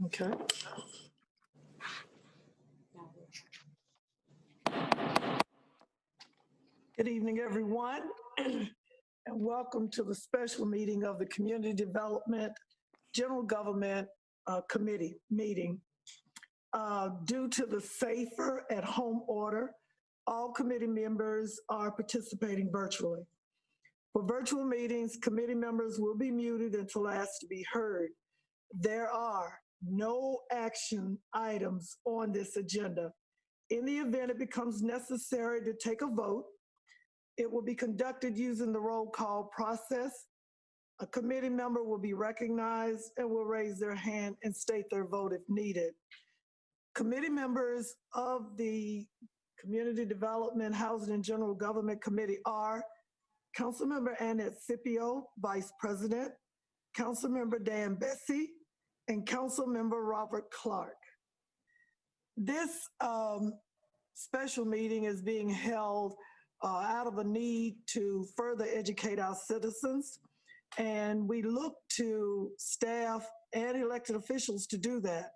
Okay. Good evening, everyone, and welcome to the special meeting of the Community Development General Government Committee meeting. Due to the Safer at Home order, all committee members are participating virtually. For virtual meetings, committee members will be muted until asked to be heard. There are no action items on this agenda. In the event it becomes necessary to take a vote, it will be conducted using the roll call process. A committee member will be recognized and will raise their hand and state their vote if needed. Committee members of the Community Development, Housing and General Government Committee are Councilmember Annette Scipio, Vice President, Councilmember Dan Bessie, and Councilmember Robert Clark. This special meeting is being held out of a need to further educate our citizens, and we look to staff and elected officials to do that.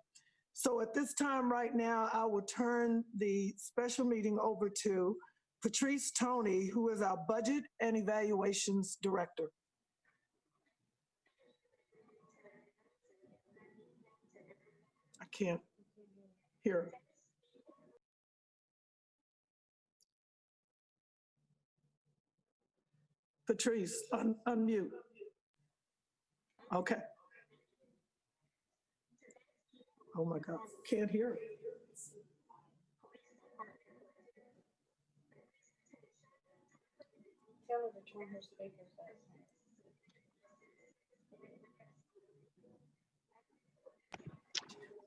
So at this time right now, I will turn the special meeting over to Patrice Toney, who is our Budget and Evaluations Director. I can't hear her. Patrice, unmute. Okay. Oh my God, can't hear her. Tell her to turn her speakers up.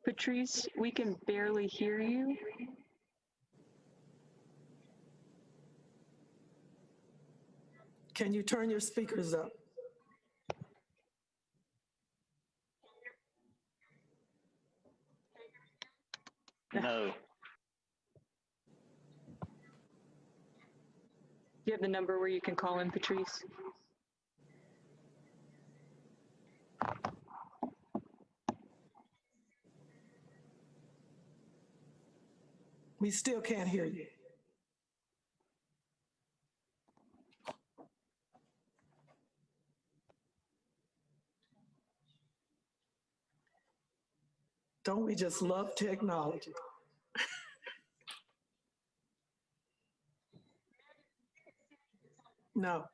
Patrice, we can barely hear you. Can you turn your speakers up? No. Do you have the number where you can call in, Patrice? We still can't hear you. Don't we just love technology? No.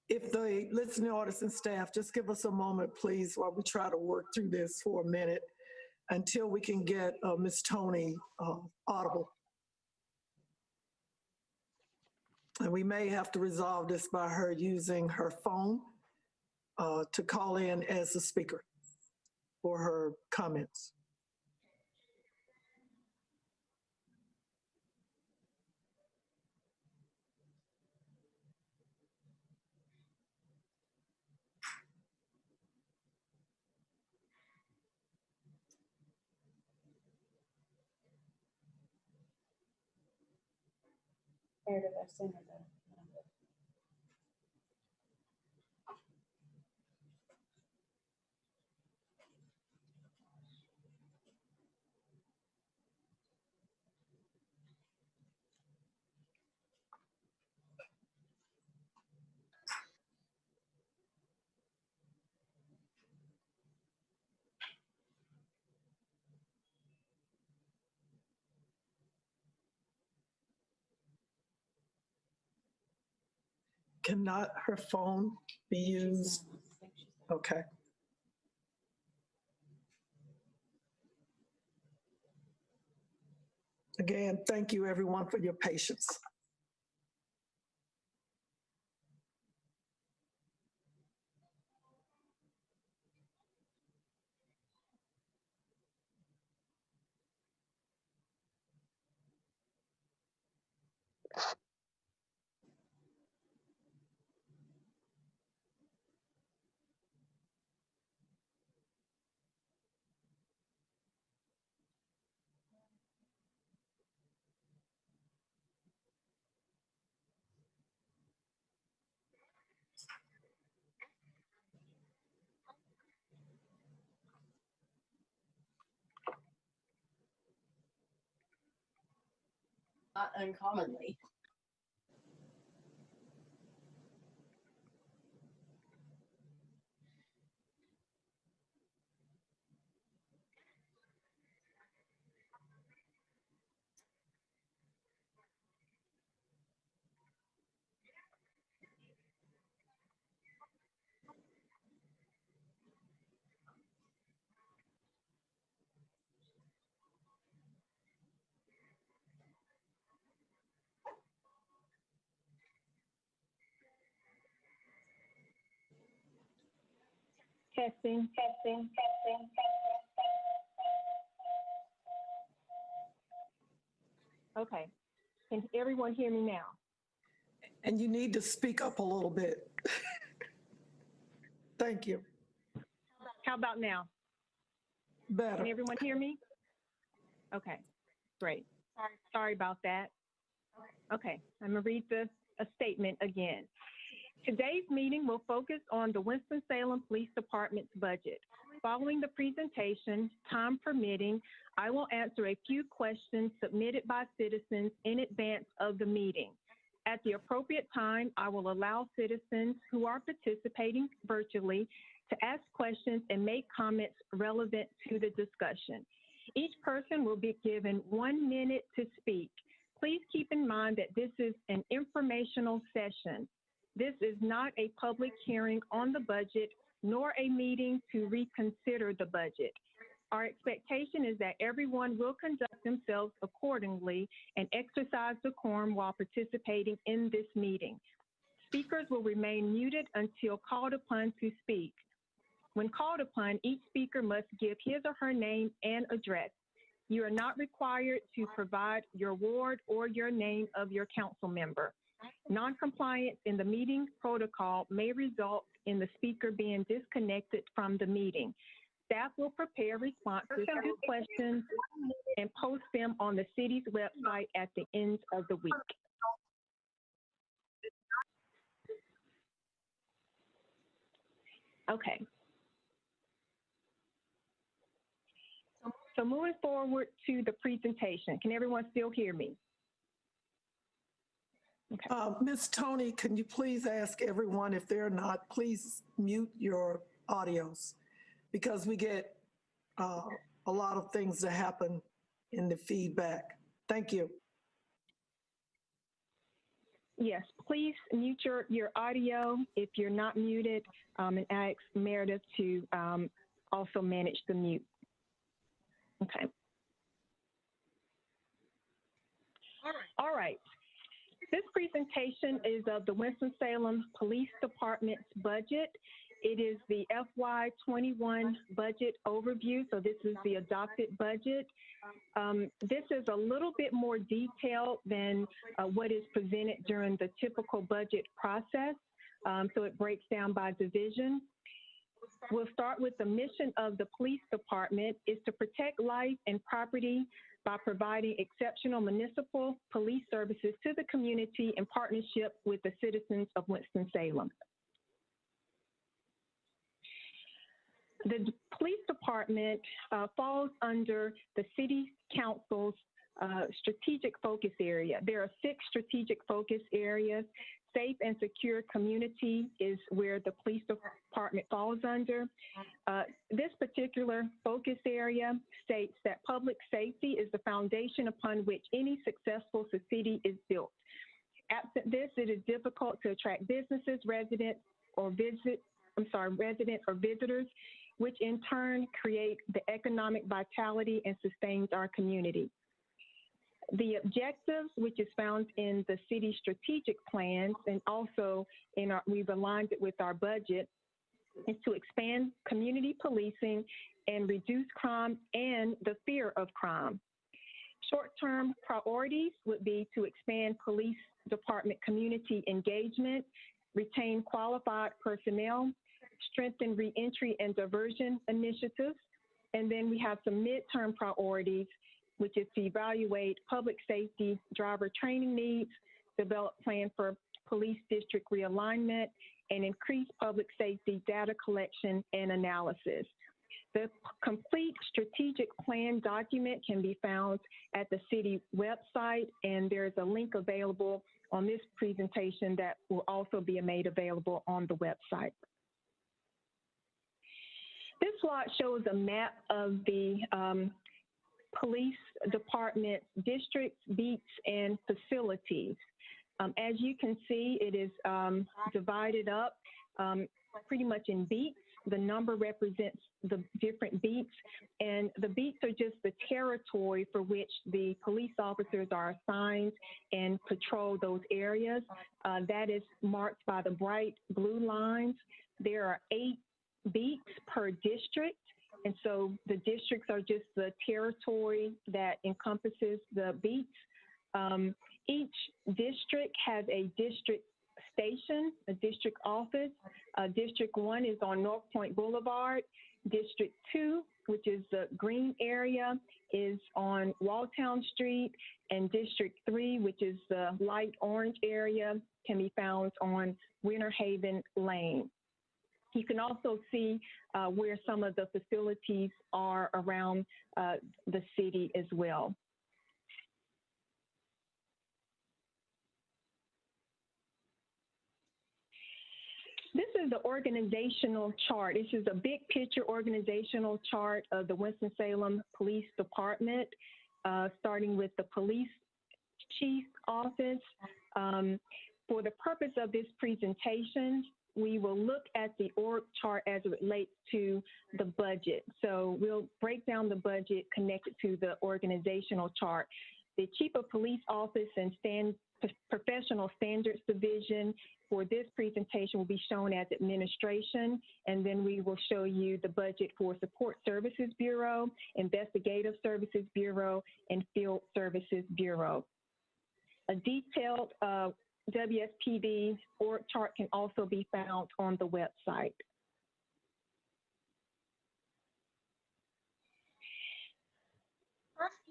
If the listening audience and staff, just give us a moment, please, while we try to work through this for a minute until we can get Ms. Toney audible. And we may have to resolve this by her using her phone to call in as a speaker for her comments. Where did I send her the number? Cannot her phone be used? Okay. Again, thank you everyone for your patience. not uncommonly. Testing, testing, testing. Okay, can everyone hear me now? And you need to speak up a little bit. Thank you. How about now? Better. Can everyone hear me? Okay, great. Sorry about that. Okay, I'm gonna read a statement again. Today's meeting will focus on the Winston-Salem Police Department's budget. Following the presentation, time permitting, I will answer a few questions submitted by citizens in advance of the meeting. At the appropriate time, I will allow citizens who are participating virtually to ask questions and make comments relevant to the discussion. Each person will be given 1 minute to speak. Please keep in mind that this is an informational session. This is not a public hearing on the budget, nor a meeting to reconsider the budget. Our expectation is that everyone will conduct themselves accordingly and exercise decorum while participating in this meeting. Speakers will remain muted until called upon to speak. When called upon, each speaker must give his or her name and address. You are not required to provide your ward or your name of your council member. Non-compliance in the meeting protocol may result in the speaker being disconnected from the meeting. Staff will prepare responses to questions and post them on the city's website at the end of the week. Okay. So moving forward to the presentation, can everyone still hear me? Okay. Ms. Tony, can you please ask everyone if they're not, please mute your audios because we get a lot of things that happen in the feedback. Thank you. Yes, please mute your audio if you're not muted, and ask Meredith to also manage the mute. Okay. All right. This presentation is of the Winston-Salem Police Department's budget. It is the FY21 budget overview, so this is the adopted budget. This is a little bit more detailed than what is presented during the typical budget process, so it breaks down by division. We'll start with the mission of the police department is to protect life and property by providing exceptional municipal police services to the community in partnership with the citizens of Winston-Salem. The police department falls under the city council's strategic focus area. There are 6 strategic focus areas. Safe and secure community is where the police department falls under. This particular focus area states that public safety is the foundation upon which any successful city is built. Absent this, it is difficult to attract businesses, residents, or visitors, which in turn create the economic vitality and sustains our community. The objectives, which is found in the city strategic plans and also we've aligned it with our budget, is to expand community policing and reduce crime and the fear of crime. Short-term priorities would be to expand police department community engagement, retain qualified personnel, strengthen reentry and diversion initiatives, and then we have some midterm priorities, which is to evaluate public safety driver training needs, develop plan for police district realignment, and increase public safety data collection and analysis. The complete strategic plan document can be found at the city website, and there's a link available on this presentation that will also be made available on the website. This slide shows a map of the police department districts, beats, and facilities. As you can see, it is divided up pretty much in beats. The number represents the different beats, and the beats are just the territory for which the police officers are assigned and patrol those areas. That is marked by the bright blue lines. There are 8 beats per district, and so the districts are just the territory that encompasses the beats. Each district has a district station, a district office. District 1 is on North Point Boulevard. District 2, which is the green area, is on Walltown Street. And District 3, which is the light orange area, can be found on Winter Haven Lane. You can also see where some of the facilities are around the city as well. This is the organizational chart. This is a big picture organizational chart of the Winston-Salem Police Department, starting with the police chief office. For the purpose of this presentation, we will look at the org chart as it relates to the budget. So we'll break down the budget connected to the organizational chart. The Chief of Police Office and Professional Standards Division for this presentation will be shown as administration, and then we will show you the budget for Support Services Bureau, Investigative Services Bureau, and Field Services Bureau. A detailed WSPD org chart can also be found on the website.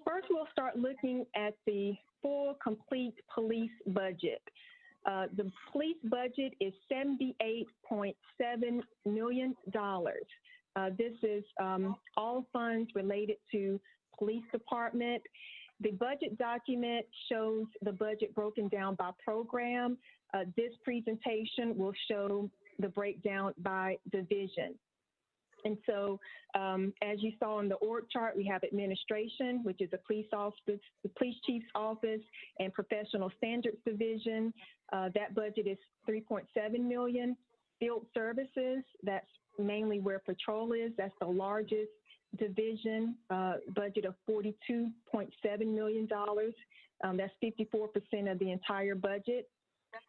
First, we'll start looking at the full complete police budget. The police budget is $78.7 million. This is all funds related to police department. The budget document shows the budget broken down by program. This presentation will show the breakdown by division. And so, as you saw in the org chart, we have administration, which is the police office, the police chief's office, and professional standards division. That budget is $3.7 million. Field services, that's mainly where patrol is. That's the largest division, budget of $42.7 million. That's 54% of the entire budget.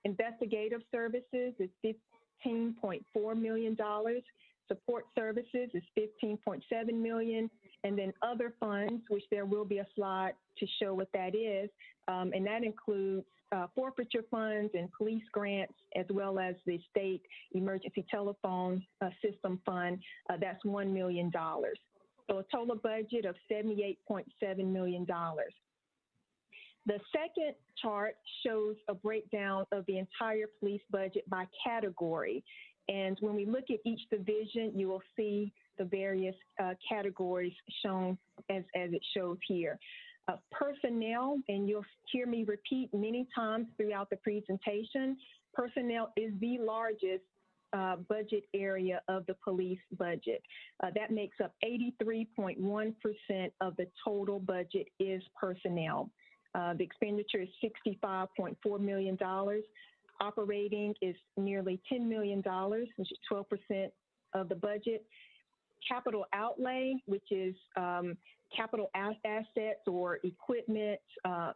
Investigative services is $15.4 million. Support services is $15.7 million, and then other funds, which there will be a slide to show what that is, and that includes forfeiture funds and police grants, as well as the state emergency telephone system fund. That's $1 million. So a total budget of $78.7 million. The second chart shows a breakdown of the entire police budget by category. And when we look at each division, you will see the various categories shown as it shows here. Personnel, and you'll hear me repeat many times throughout the presentation, personnel is the largest budget area of the police budget. That makes up 83.1% of the total budget is personnel. The expenditure is $65.4 million. Operating is nearly $10 million, which is 12% of the budget. Capital outlay, which is capital assets or equipment,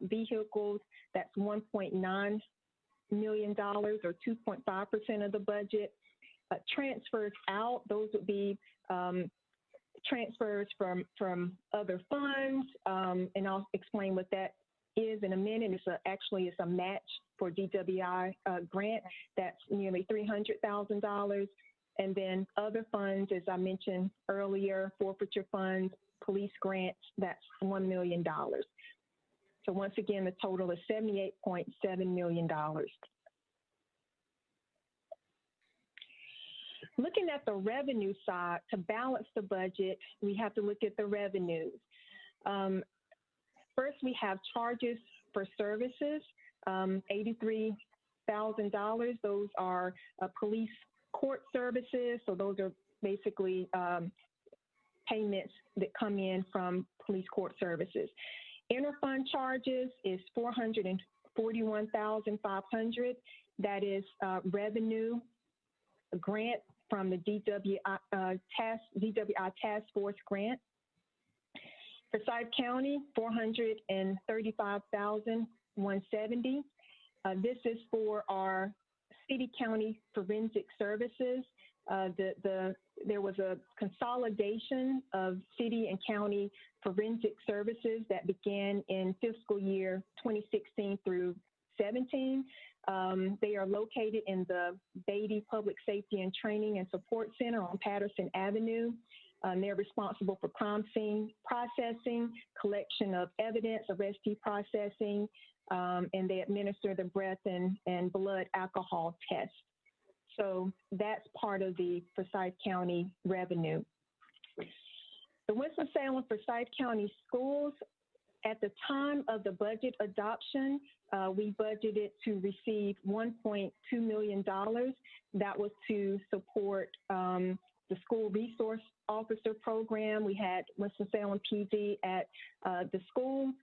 vehicles, that's $1.9 million or 2.5% of the budget. Transfers out, those would be transfers from other funds, and I'll explain what that is in a minute. It's a match for DWI grant. That's nearly $300,000. And then other funds, as I mentioned earlier, forfeiture funds, police grants, that's $1 million. So once again, the total is $78.7 million. Looking at the revenue side, to balance the budget, we have to look at the revenues. First, we have charges for services, $83,000. Those are police court services. So those are basically payments that come in from police court services. Interfund charges is $441,500. That is revenue, a grant from the DWI Task Force grant. Forsyth County, $435,170. This is for our city-county forensic services. There was a consolidation of city and county forensic services that began in fiscal year 2016 through 17. They are located in the Beatty Public Safety and Training and Support Center on Patterson Avenue. They're responsible for crime scene processing, collection of evidence, arrestee processing, and they administer the breath and blood alcohol tests. So that's part of the Forsyth County revenue. The Winston-Salem Forsyth County Schools, at the time of the budget adoption, we budgeted to receive $1.2 million. That was to support the school resource officer program. We had Winston-Salem PD at the schools,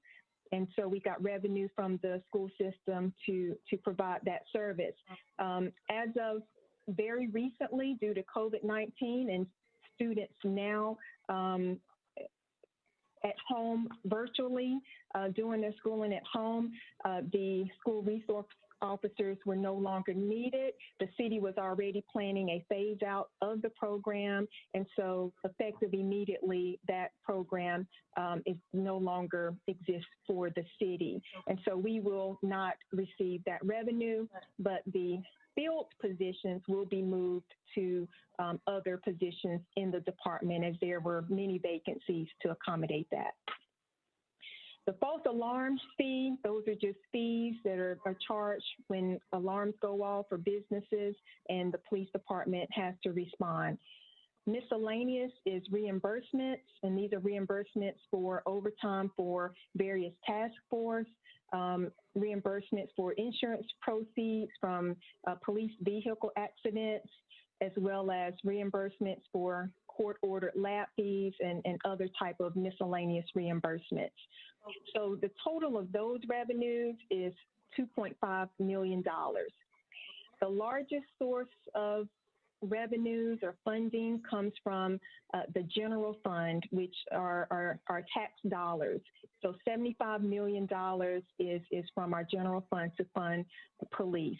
and so we got revenue from the school system to provide that service. As of very recently, due to COVID-19 and students now at home virtually, doing their schooling at home, the school resource officers were no longer needed. The city was already planning a phase out of the program, and so effective immediately, that program is no longer exists for the city. And so we will not receive that revenue, but the field positions will be moved to other positions in the department, as there were many vacancies to accommodate that. The false alarm fee, those are just fees that are charged when alarms go off for businesses and the police department has to respond. Miscellaneous is reimbursements, and these are reimbursements for overtime for various task force, reimbursements for insurance proceeds from police vehicle accidents, as well as reimbursements for court-ordered lab fees and other type of miscellaneous reimbursements. So the total of those revenues is $2.5 million. The largest source of revenues or funding comes from the general fund, which are tax dollars. So $75 million is from our general fund to fund the police.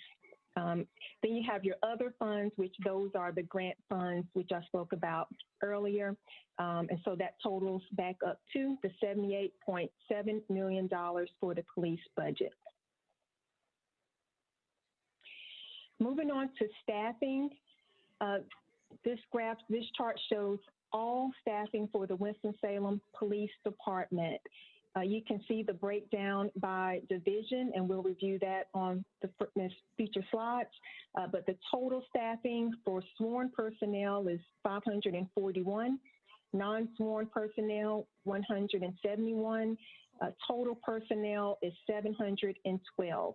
Then you have your other funds, which those are the grant funds, which I spoke about earlier. And so that totals back up to the $78.7 million for the police budget. Moving on to staffing, this chart shows all staffing for the Winston-Salem Police Department. You can see the breakdown by division, and we'll review that on the future slides. But the total staffing for sworn personnel is 541, non-sworn personnel 171, total personnel is 712.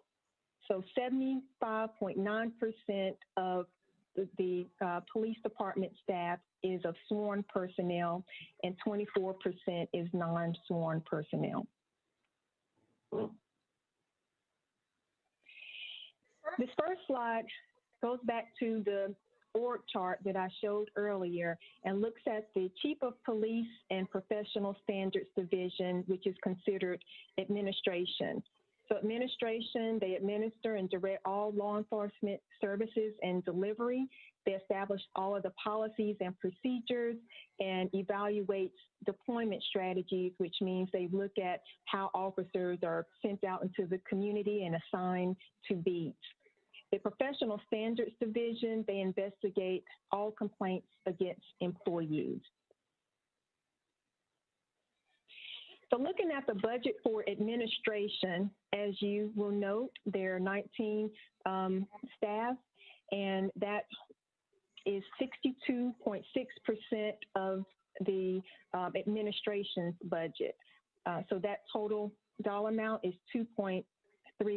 So 75.9% of the police department staff is of sworn personnel, and 24% is non-sworn personnel. This first slide goes back to the org chart that I showed earlier and looks at the Chief of Police and Professional Standards Division, which is considered administration. So administration, they administer and direct all law enforcement services and delivery. They establish all of the policies and procedures and evaluates deployment strategies, which means they look at how officers are sent out into the community and assigned to beats. The Professional Standards Division, they investigate all complaints against employees. So looking at the budget for administration, as you will note, there are 19 staff, and that is 62.6% of the administration's budget. So that total dollar amount is $2.3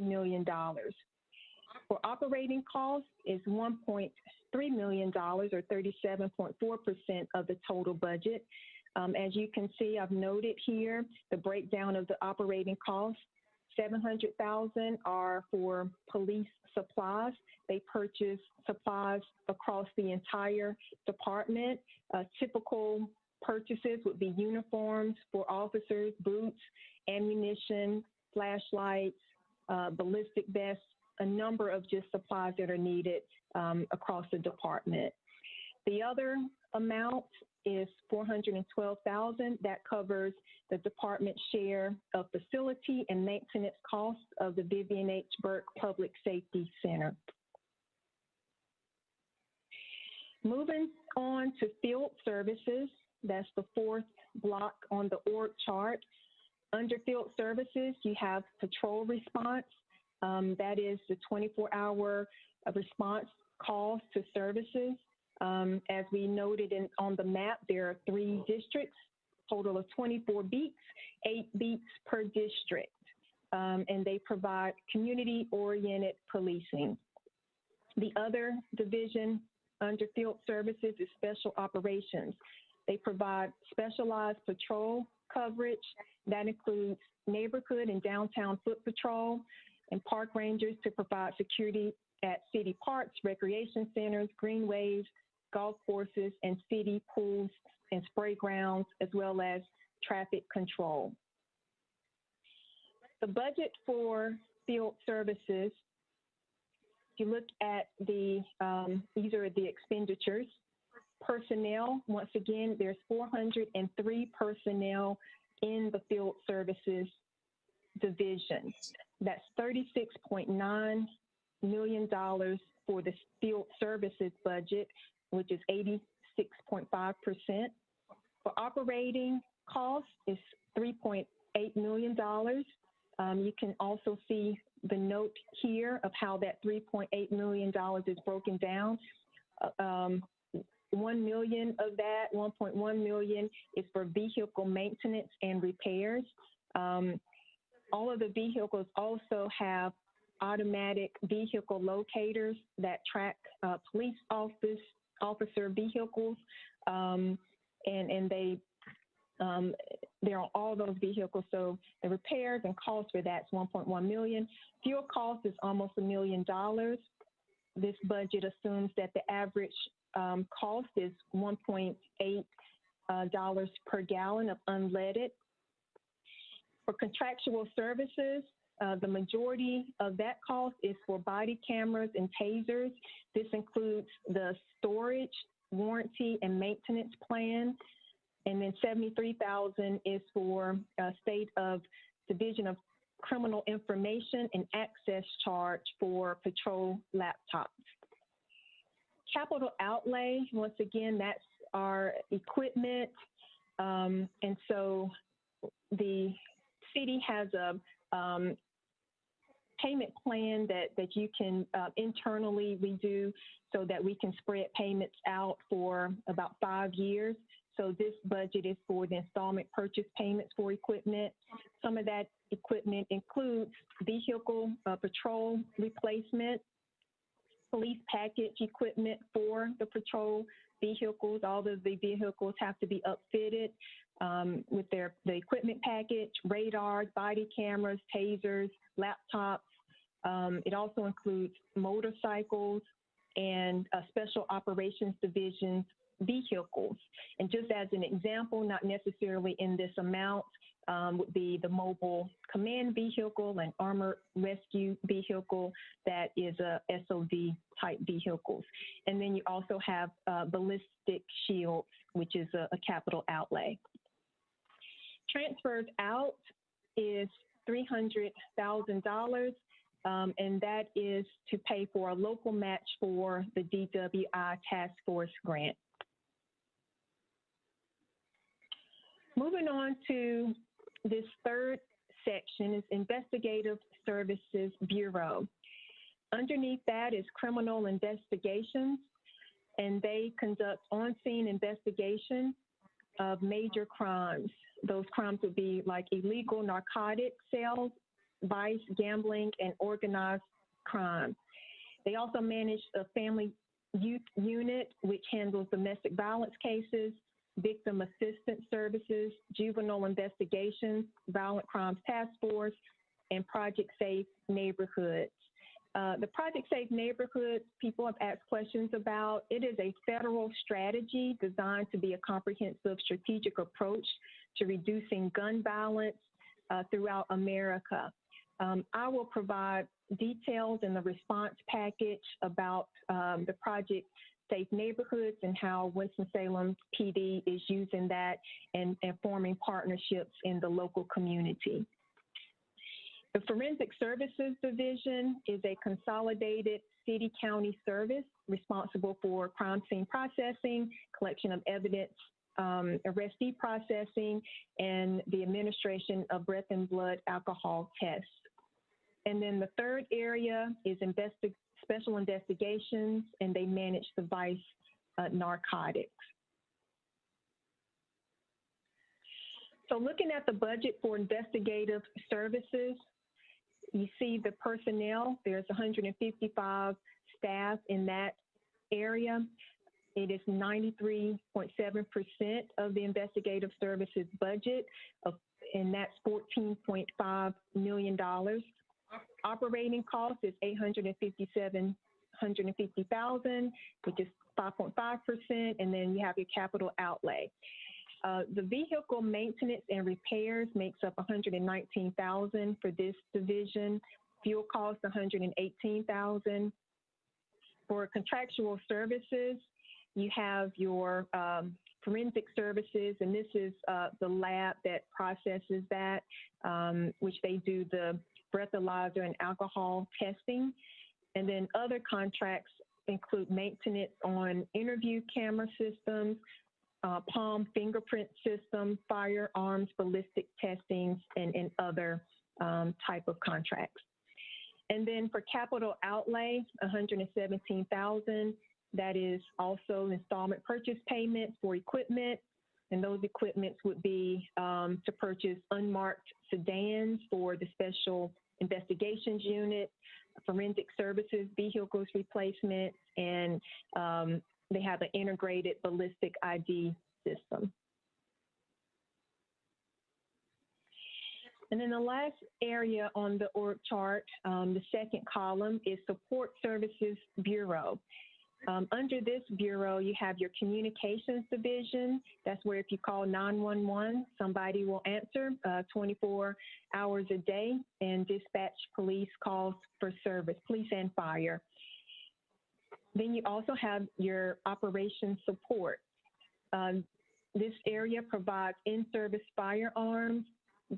million. For operating costs is $1.3 million, or 37.4% of the total budget. As you can see, I've noted here the breakdown of the operating costs. $700,000 are for police supplies. They purchase supplies across the entire department. Typical purchases would be uniforms for officers, boots, ammunition, flashlights, ballistic vests, a number of just supplies that are needed across the department. The other amount is $412,000. That covers the department's share of facility and maintenance costs of the Vivian H. Burke Public Safety Center. Moving on to field services, that's the fourth block on the org chart. Under field services, you have patrol response. That is the 24-hour response calls to services. As we noted on the map, there are 3 districts, total of 24 beats, 8 beats per district, and they provide community-oriented policing. The other division under field services is special operations. They provide specialized patrol coverage. That includes neighborhood and downtown foot patrol, and park rangers to provide security at city parks, recreation centers, greenways, golf courses, and city pools and spray grounds, as well as traffic control. The budget for field services, if you look at these are the expenditures. Personnel, once again, there's 403 personnel in the field services division. That's $36.9 million for the field services budget, which is 86.5%. For operating costs, it's $3.8 million. You can also see the note here of how that $3.8 million is broken down. 1 million of that, 1.1 million, is for vehicle maintenance and repairs. All of the vehicles also have automatic vehicle locators that track police officer vehicles, and they're on all those vehicles. So the repairs and costs for that's 1.1 million. Fuel cost is almost $1 million. This budget assumes that the average cost is $1.8 per gallon of unleaded. For contractual services, the majority of that cost is for body cameras and tasers. This includes the storage, warranty, and maintenance plan. And then $73,000 is for State of Division of Criminal Information and access charge for patrol laptops. Capital outlay, once again, that's our equipment. And so the city has a payment plan that you can internally redo so that we can spread payments out for about 5 years. So this budget is for the installment purchase payments for equipment. Some of that equipment includes vehicle patrol replacement, police package equipment for the patrol vehicles. All of the vehicles have to be upfitted with the equipment package, radars, body cameras, tasers, laptops. It also includes motorcycles and special operations division vehicles. And just as an example, not necessarily in this amount, would be the mobile command vehicle and armor rescue vehicle that is a SOD type vehicles. And then you also have ballistic shields, which is a capital outlay. Transfers out is $300,000, and that is to pay for a local match for the DWI task force grant. Moving on to this third section is Investigative Services Bureau. Underneath that is criminal investigations. and they conduct on-scene investigation of major crimes. Those crimes would be like illegal narcotic sales, vice, gambling, and organized crime. They also manage a family youth unit, which handles domestic violence cases, victim assistance services, juvenile investigations, violent crimes task force, and Project Safe Neighborhoods. The Project Safe Neighborhoods, people have asked questions about. It is a federal strategy designed to be a comprehensive strategic approach to reducing gun violence throughout America. I will provide details in the response package about the Project Safe Neighborhoods and how Winston-Salem PD is using that and forming partnerships in the local community. The Forensic Services Division is a consolidated city-county service responsible for crime scene processing, collection of evidence, arrestee processing, and the administration of breath and blood alcohol tests. And then the third area is special investigations, and they manage the vice narcotics. So looking at the budget for investigative services, you see the personnel, there's 155 staff in that area. It is 93.7% of the investigative services budget, and that's $14.5 million. Operating cost is $850,000, which is 5.5%, and then you have your capital outlay. The vehicle maintenance and repairs makes up $119,000 for this division. Fuel cost $118,000. For contractual services, you have your forensic services, and this is the lab that processes that, which they do the breathalyzer and alcohol testing. And then other contracts include maintenance on interview camera systems, palm fingerprint system, firearms, ballistic testings, and other type of contracts. And then for capital outlay, $117,000. That is also installment purchase payments for equipment, and those equipments would be to purchase unmarked sedans for the Special Investigations Unit, forensic services, vehicles replacement, and they have an integrated ballistic ID system. And then the last area on the org chart, the second column, is Support Services Bureau. Under this bureau, you have your Communications Division. That's where if you call 911, somebody will answer 24 hours a day and dispatch police calls for service, police and fire. Then you also have your Operations Support. This area provides in-service firearms,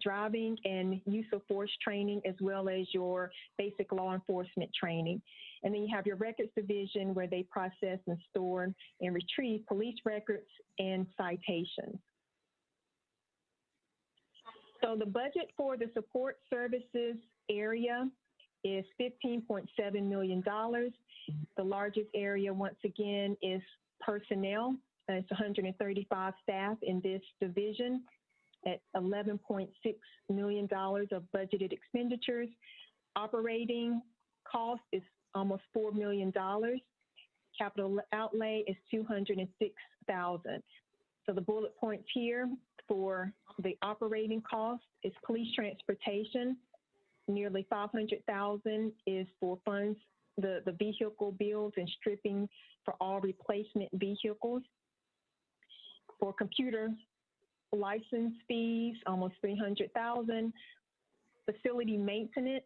driving and use of force training, as well as your basic law enforcement training. And then you have your Records Division, where they process and store and retrieve police records and citations. So the budget for the support services area is $15.7 million. The largest area, once again, is personnel. It's 135 staff in this division at $11.6 million of budgeted expenditures. Operating cost is almost $4 million. Capital outlay is $206,000. So the bullet points here for the operating cost is police transportation. Nearly $500,000 is for funds, the vehicle bills and stripping for all replacement vehicles. For computer license fees, almost $300,000. Facility maintenance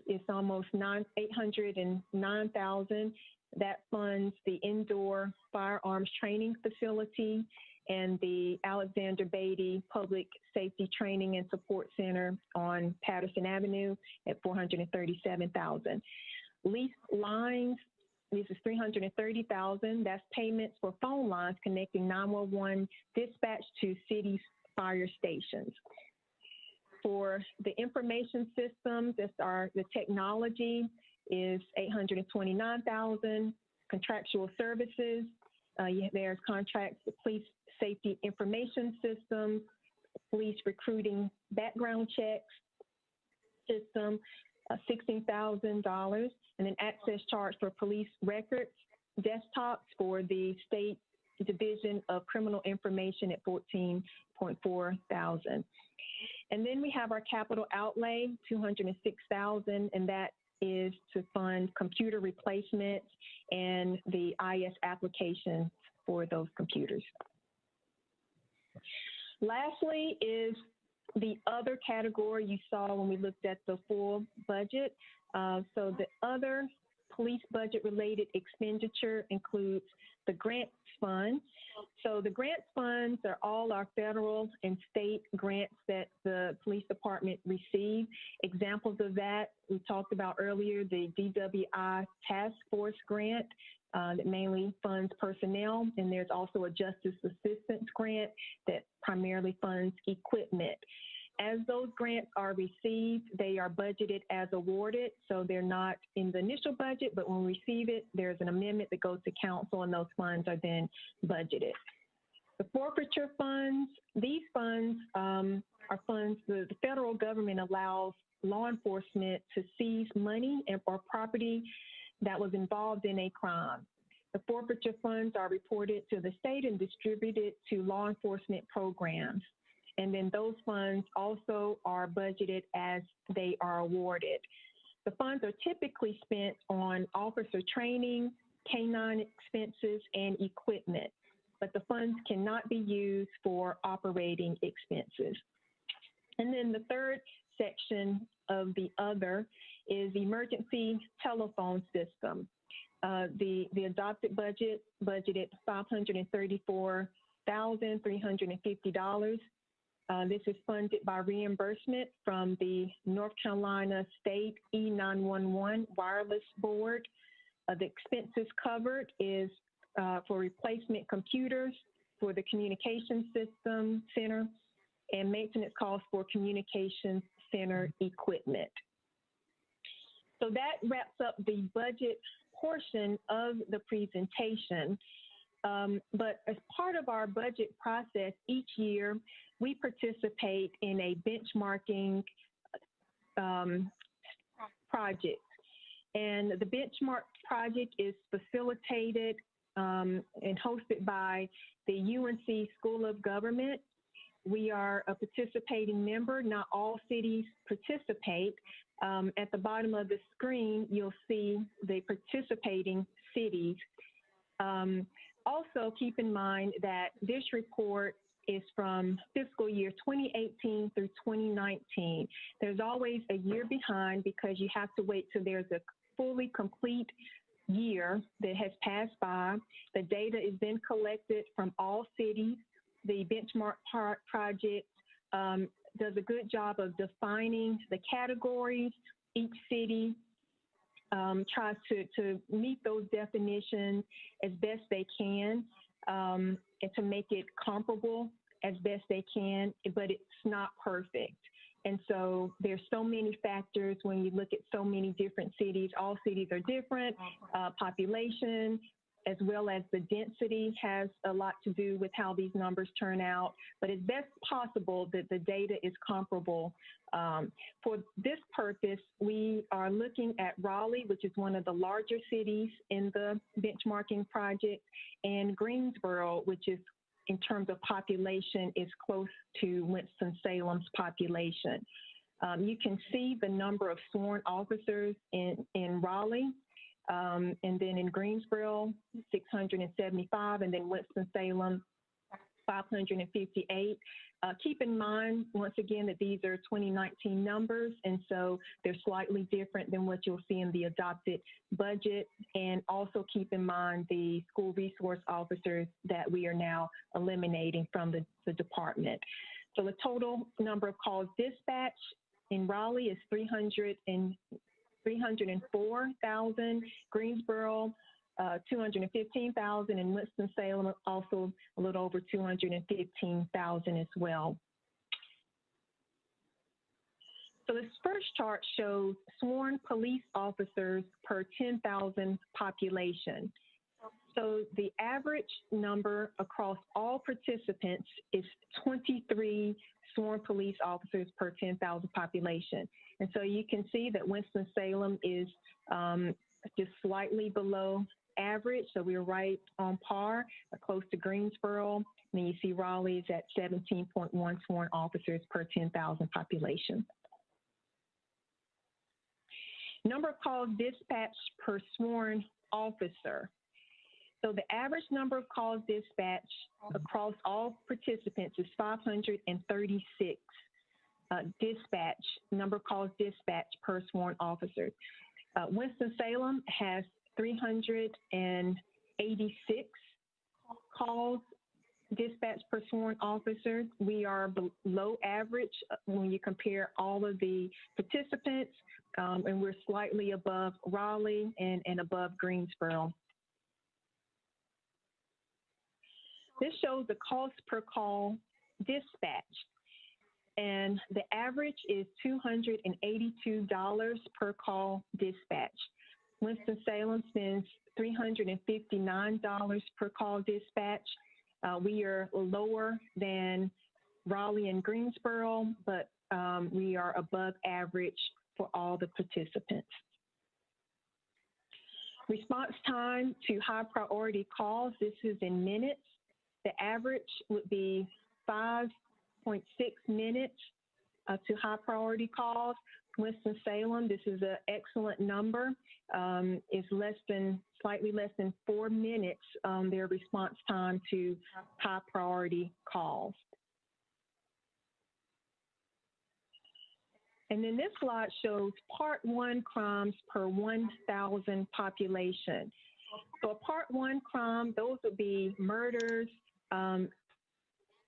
is almost $809,000. That funds the indoor firearms training facility and the Alexander Beatty Public Safety Training and Support Center on Patterson Avenue at $437,000. Leased lines, this is $330,000. That's payments for phone lines connecting 911 dispatch to city fire stations. For the information systems, the technology is $829,000. contractual services. There's contracts with police safety information systems, police recruiting background checks system, $16,000, and an access charge for police records desktops for the State Division of Criminal Information at $14.4 thousand. And then we have our capital outlay, $206,000, and that is to fund computer replacements and the IS applications for those computers. Lastly is the other category you saw when we looked at the full budget. So the other police budget related expenditure includes the grants fund. So the grants funds are all our federal and state grants that the police department receive. Examples of that we talked about earlier, the DWI Task Force grant that mainly funds personnel, and there's also a Justice Assistance grant that primarily funds equipment. As those grants are received, they are budgeted as awarded, so they're not in the initial budget, but when we receive it, there's an amendment that goes to council, and those funds are then budgeted. The forfeiture funds, these funds are funds the federal government allows law enforcement to seize money or property that was involved in a crime. The forfeiture funds are reported to the state and distributed to law enforcement programs. And then those funds also are budgeted as they are awarded. The funds are typically spent on officer training, K-9 expenses, and equipment, but the funds cannot be used for operating expenses. And then the third section of the other is the emergency telephone system. The adopted budget budgeted $534,350. This is funded by reimbursement from the North Carolina State E911 Wireless Board. The expenses covered is for replacement computers for the communication system center and maintenance costs for communication center equipment. So that wraps up the budget portion of the presentation. But as part of our budget process each year, we participate in a benchmarking project. And the benchmark project is facilitated and hosted by the UNC School of Government. We are a participating member. Not all cities participate. At the bottom of the screen, you'll see the participating cities. Also, keep in mind that this report is from fiscal year 2018 through 2019. There's always a year behind because you have to wait till there's a fully complete year that has passed by. The data is then collected from all cities. The benchmark project does a good job of defining the categories. Each city tries to meet those definitions as best they can and to make it comparable as best they can, but it's not perfect. And so there's so many factors when you look at so many different cities. All cities are different. Population, as well as the density, has a lot to do with how these numbers turn out. But it's best possible that the data is comparable. For this purpose, we are looking at Raleigh, which is one of the larger cities in the benchmarking project, and Greensboro, which is, in terms of population, is close to Winston-Salem's population. You can see the number of sworn officers in Raleigh, and then in Greensboro, 675, and then Winston-Salem, 558. Keep in mind, once again, that these are 2019 numbers, and so they're slightly different than what you'll see in the adopted budget. And also keep in mind the school resource officers that we are now eliminating from the department. So the total number of calls dispatched in Raleigh is 304,000, Greensboro, 215,000, and Winston-Salem also a little over 215,000 as well. So this first chart shows sworn police officers per 10,000 population. So the average number across all participants is 23 sworn police officers per 10,000 population. And so you can see that Winston-Salem is just slightly below average. So we're right on par, close to Greensboro. And then you see Raleigh is at 17.1 sworn officers per 10,000 population. Number of calls dispatched per sworn officer. So the average number of calls dispatched across all participants is 536 number of calls dispatched per sworn officer. Winston-Salem has 386 calls dispatched per sworn officer. We are below average when you compare all of the participants, and we're slightly above Raleigh and above Greensboro. This shows the cost per call dispatched, and the average is $282 per call dispatched. Winston-Salem spends $359 per call dispatch. We are lower than Raleigh and Greensboro, but we are above average for all the participants. Response time to high priority calls, this is in minutes. The average would be 5.6 minutes to high priority calls. Winston-Salem, this is an excellent number, is slightly less than 4 minutes their response time to high priority calls. And then this slide shows Part 1 crimes per 1,000 population. So a Part 1 crime, those would be murders,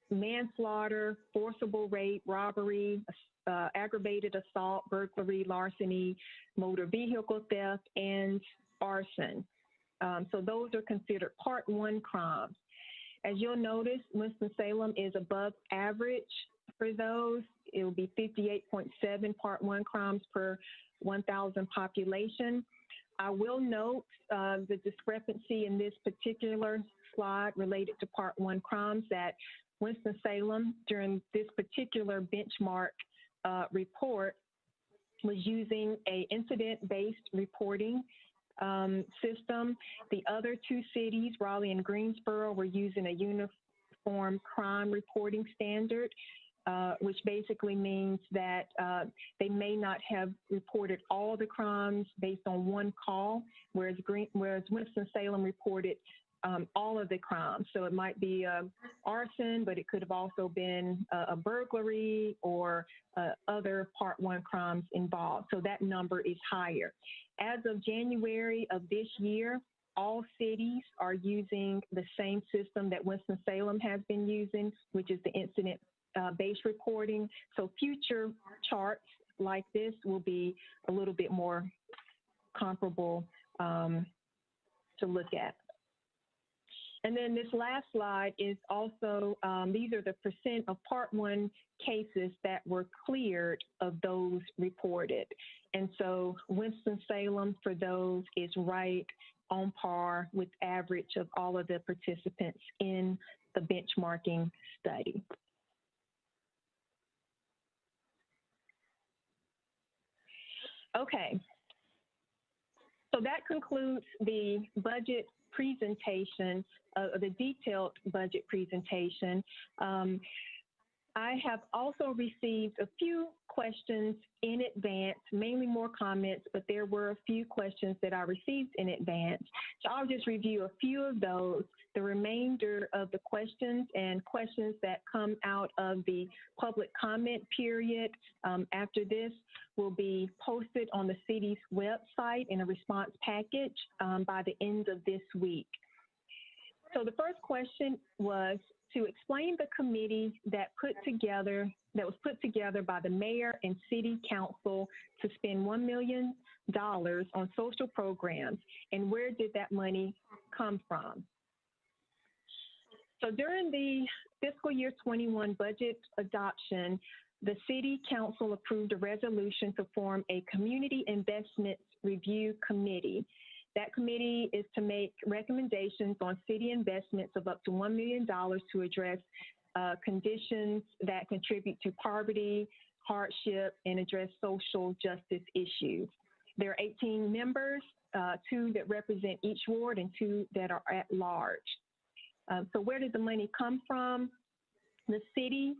manslaughter, forcible rape, robbery, aggravated assault, burglary, larceny, motor vehicle theft, and arson. So those are considered Part 1 crimes. As you'll notice, Winston-Salem is above average for those. It will be 58.7 Part 1 crimes per 1,000 population. I will note the discrepancy in this particular slide related to Part 1 crimes, that Winston-Salem, during this particular benchmark report, was using an incident-based reporting system. The other two cities, Raleigh and Greensboro, were using a uniform crime reporting standard, which basically means that they may not have reported all the crimes based on one call, whereas Winston-Salem reported all of the crimes. So it might be arson, but it could have also been a burglary or other Part 1 crimes involved. So that number is higher. As of January of this year, all cities are using the same system that Winston-Salem has been using, which is the incident-based reporting. So future charts like this will be a little bit more comparable to look at. And then this last slide is also, these are the percent of Part 1 cases that were cleared of those reported. And so Winston-Salem for those is right on par with average of all of the participants in the benchmarking study. Okay, so that concludes the budget presentation, the detailed budget presentation. I have also received a few questions in advance, mainly more comments, but there were a few questions that I received in advance. So I'll just review a few of those. The remainder of the questions and questions that come out of the public comment period after this will be posted on the city's website in a response package by the end of this week. So the first question was to explain the committee that was put together by the mayor and city council to spend $1 million on social programs, and where did that money come from? So during the fiscal year 21 budget adoption, the city council approved a resolution to form a community investments review committee. That committee is to make recommendations on city investments of up to $1 million to address conditions that contribute to poverty, hardship, and address social justice issues. There are 18 members, 2 that represent each ward and 2 that are at large. So where does the money come from? The city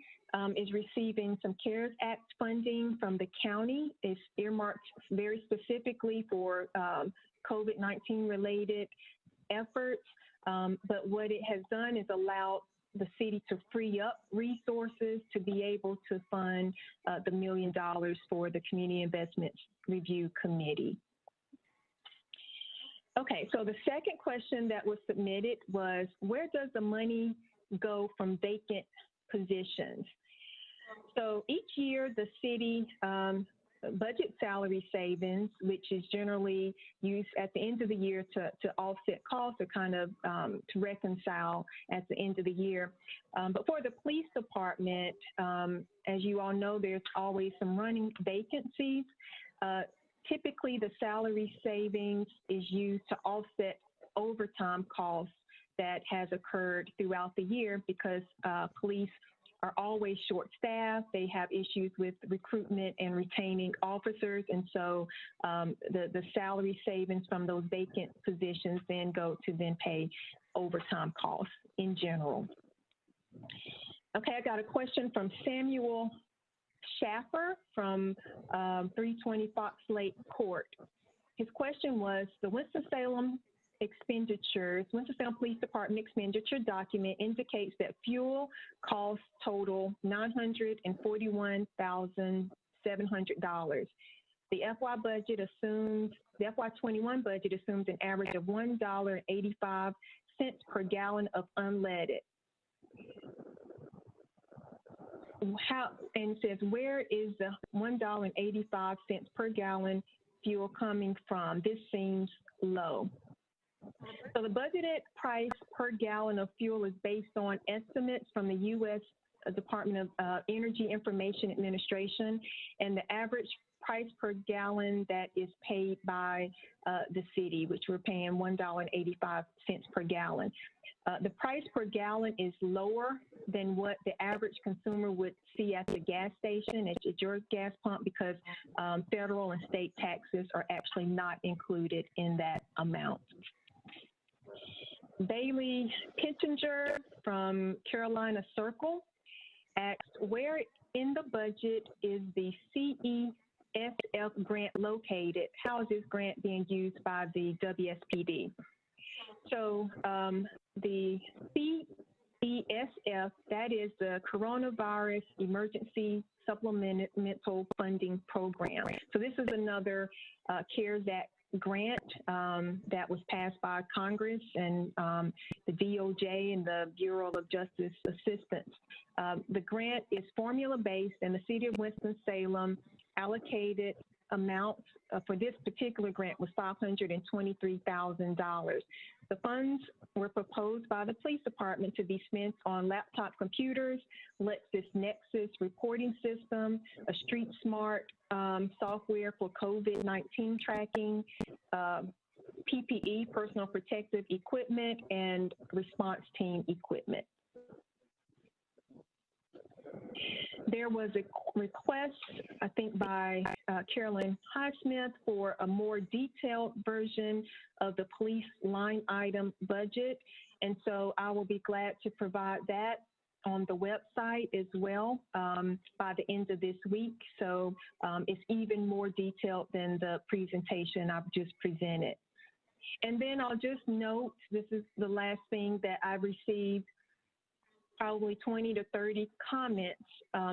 is receiving some CARES Act funding from the county. It's earmarked very specifically for COVID-19 related efforts. But what it has done is allowed the city to free up resources to be able to fund the $1 million for the Community Investments Review Committee. Okay, so the second question that was submitted was, where does the money go from vacant positions? So each year the city budget salary savings, which is generally used at the end of the year to offset costs or kind of to reconcile at the end of the year. But for the police department, as you all know, there's always some running vacancies. Typically, the salary savings is used to offset overtime costs that has occurred throughout the year because police are always short-staffed. They have issues with recruitment and retaining officers, and so the salary savings from those vacant positions then go to then pay overtime costs in general. Okay, I got a question from Samuel Schaffer from 320 Fox Lake Court. His question was, the Winston-Salem expenditures, Winston-Salem Police Department expenditure document indicates that fuel costs total $941,700. The FY budget assumes, the FY21 budget assumes an average of $1.85 per gallon of unleaded. And it says, where is the $1.85 per gallon fuel coming from? This seems low. So the budgeted price per gallon of fuel is based on estimates from the U.S. Department of Energy Information Administration, and the average price per gallon that is paid by the city, which we're paying $1.85 per gallon. The price per gallon is lower than what the average consumer would see at the gas station, at your gas pump, because federal and state taxes are actually not included in that amount. Bailey Pittenger from Carolina Circle asked, where in the budget is the CESF grant located? How is this grant being used by the WSPD? So the CESF, that is the Coronavirus Emergency Supplemental Funding Program. So this is another CARES Act grant that was passed by Congress and the DOJ and the Bureau of Justice Assistance. The grant is formula-based, and the City of Winston-Salem allocated amounts for this particular grant was $523,000. The funds were proposed by the police department to be spent on laptop computers, LexisNexis reporting system, a Street Smart software for COVID-19 tracking, PPE, personal protective equipment, and response team equipment. There was a request, I think, by Carolyn Highsmith for a more detailed version of the police line item budget. And so I will be glad to provide that on the website as well by the end of this week. So it's even more detailed than the presentation I've just presented. And then I'll just note, this is the last thing that I received, probably 20 to 30 comments.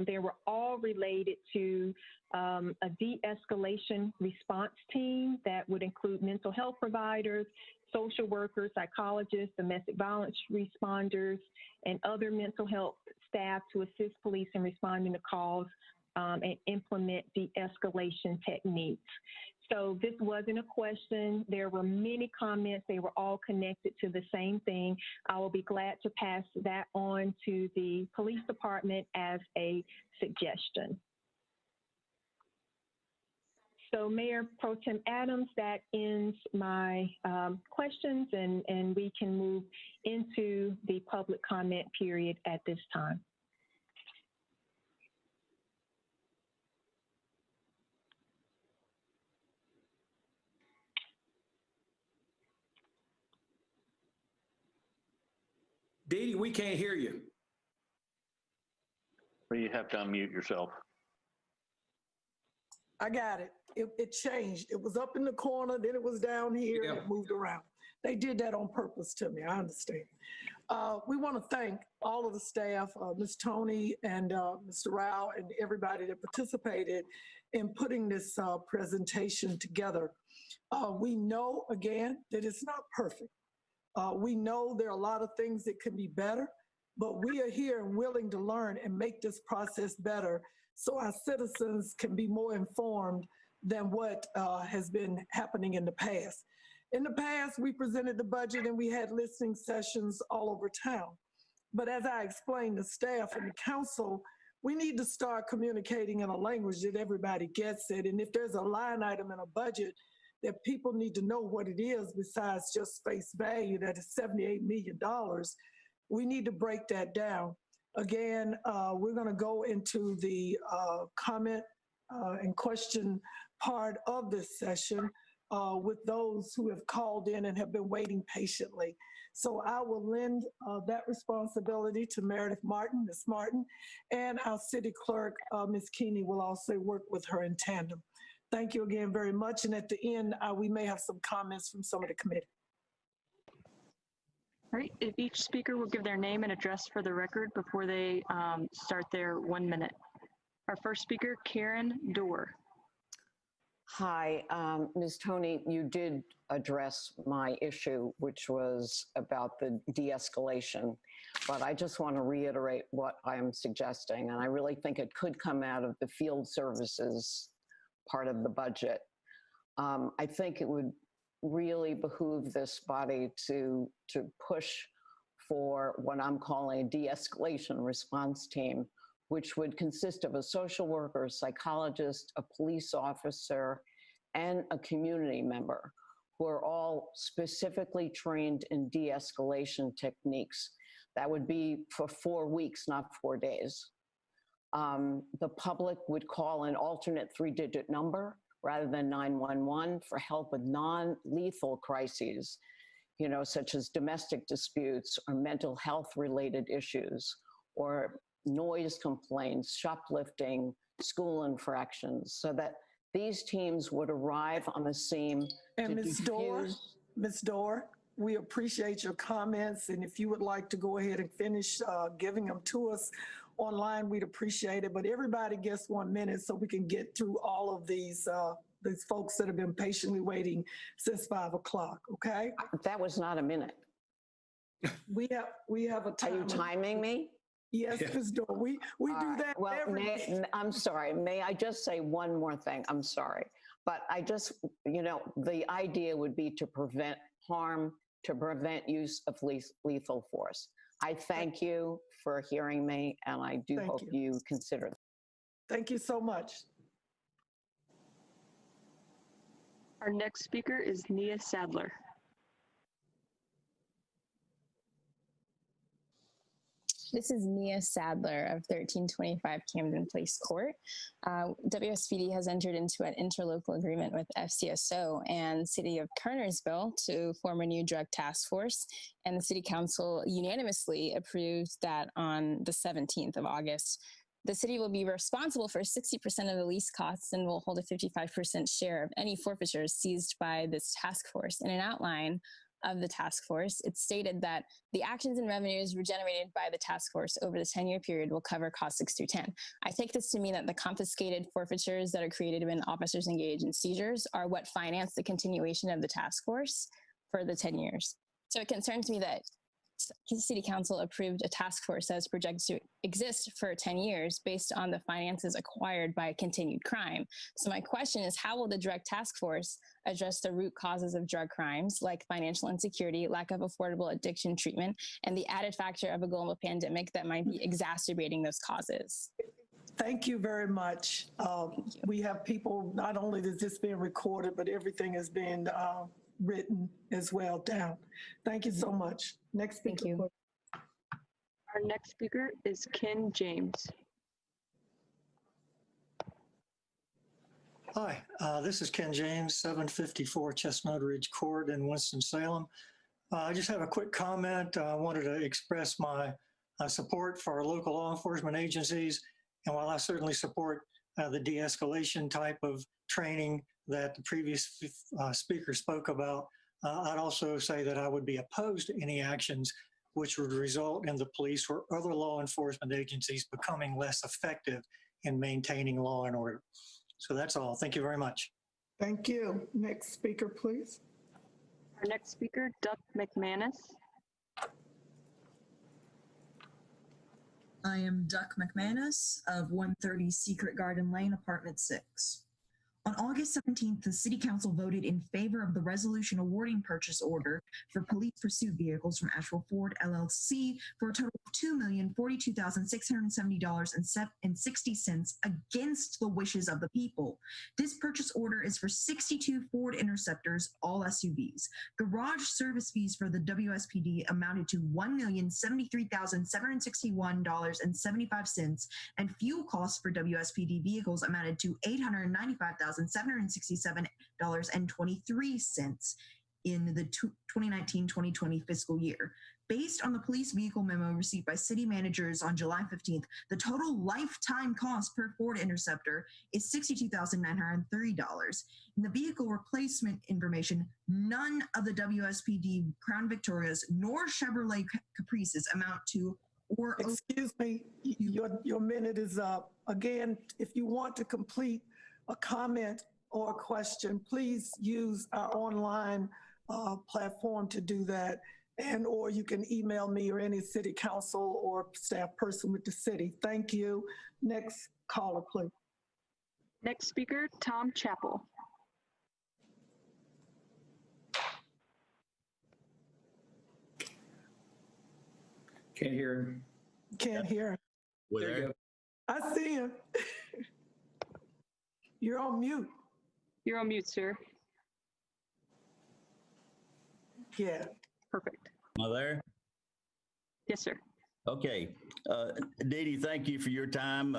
They were all related to a de-escalation response team that would include mental health providers, social workers, psychologists, domestic violence responders, and other mental health staff to assist police in responding to calls and implement de-escalation techniques. So this wasn't a question. There were many comments. They were all connected to the same thing. I will be glad to pass that on to the police department as a suggestion. So Mayor Pro Tem Adams, that ends my questions, and we can move into the public comment period at this time. Dee Dee, we can't hear you. Well, you have to unmute yourself. I got it. It changed. It was up in the corner, then it was down here, and it moved around. They did that on purpose to me, I understand. We want to thank all of the staff, Ms. Tony and Mr. Rao and everybody that participated in putting this presentation together. We know, again, that it's not perfect. We know there are a lot of things that could be better, but we are here and willing to learn and make this process better so our citizens can be more informed than what has been happening in the past. In the past, we presented the budget and we had listening sessions all over town. But as I explained to staff and the council, we need to start communicating in a language that everybody gets it. And if there's a line item in a budget that people need to know what it is besides just face value, that is $78 million, we need to break that down. Again, we're going to go into the comment and question part of this session with those who have called in and have been waiting patiently. So I will lend that responsibility to Meredith Martin, Ms. Martin, and our city clerk, Ms. Keeney, will also work with her in tandem. Thank you again very much. And at the end, we may have some comments from some of the committee. All right, if each speaker will give their name and address for the record before they start their 1 minute. Our first speaker, Karen Dorr. Hi, Ms. Tony, you did address my issue, which was about the de-escalation, but I just want to reiterate what I'm suggesting, and I really think it could come out of the field services part of the budget. I think it would really behoove this body to push for what I'm calling a de-escalation response team, which would consist of a social worker, a psychologist, a police officer, and a community member who are all specifically trained in de-escalation techniques. That would be for 4 weeks, not 4 days. The public would call an alternate 3-digit number rather than 911 for help with non-lethal crises, such as domestic disputes or mental health related issues, or noise complaints, shoplifting, school infractions, so that these teams would arrive on the scene. And Ms. Dorr, we appreciate your comments. And if you would like to go ahead and finish giving them to us online, we'd appreciate it. But everybody gets 1 minute so we can get through all of these folks that have been patiently waiting since 5 o'clock, okay? That was not a minute. We have a time. Are you timing me? Yes, Ms. Dorr, we do that every day. I'm sorry, may I just say one more thing? I'm sorry. But I just, the idea would be to prevent harm, to prevent use of lethal force. I thank you for hearing me, and I do hope you consider that. Thank you so much. Our next speaker is Nia Sadler. This is Nia Sadler of 1325 Camden Place Court. WSPD has entered into an interlocal agreement with FCSO and City of Kernersville to form a new drug task force, and the City Council unanimously approved that on the 17th of August. The city will be responsible for 60% of the lease costs and will hold a 55% share of any forfeitures seized by this task force. In an outline of the task force, it stated that the actions and revenues generated by the task force over the 10-year period will cover costs 6 through 10. I take this to mean that the confiscated forfeitures that are created when officers engage in seizures are what finance the continuation of the task force for the 10 years. So it concerns me that the City Council approved a task force that is projected to exist for 10 years based on the finances acquired by continued crime. So my question is, how will the drug task force address the root causes of drug crimes like financial insecurity, lack of affordable addiction treatment, and the added factor of a global pandemic that might be exacerbating those causes? Thank you very much. We have people, not only is this being recorded, but everything is being written as well down. Thank you so much. Next speaker. Thank you. please. Our next speaker is Ken James. Hi, this is Ken James, 754 Chestnut Ridge Court in Winston-Salem. I just have a quick comment. I wanted to express my support for our local law enforcement agencies. And while I certainly support the de-escalation type of training that the previous speaker spoke about, I'd also say that I would be opposed to any actions which would result in the police or other law enforcement agencies becoming less effective in maintaining law and order. So that's all. Thank you very much. Thank you. Next speaker, please. Our next speaker, Duck McManus. I am Duck McManus of 130 Secret Garden Lane, Apartment 6. On August 17th, the City Council voted in favor of the resolution awarding purchase order for police pursuit vehicles from Asheville Ford LLC for a total of $2,042,670.60 against the wishes of the people. This purchase order is for 62 Ford Interceptors, all SUVs. Garage service fees for the WSPD amounted to $1,073,761.75, and fuel costs for WSPD vehicles amounted to $895,767.23 in the 2019-2020 fiscal year. Based on the police vehicle memo received by city managers on July 15th, the total lifetime cost per Ford Interceptor is $62,903. In the vehicle replacement information, none of the WSPD Crown Victorias nor Chevrolet Caprices amount to or... Excuse me, your minute is up. Again, if you want to complete a comment or a question, please use our online platform to do that. And or you can email me or any city council or staff person with the city. Thank you. Next caller, please. Next speaker, Tom Chappell. Can't hear him. Can't hear him. There you go. I see him. You're on mute. You're on mute, sir. Yeah. Perfect. Am I there? Yes, sir. Okay. Dee Dee, thank you for your time.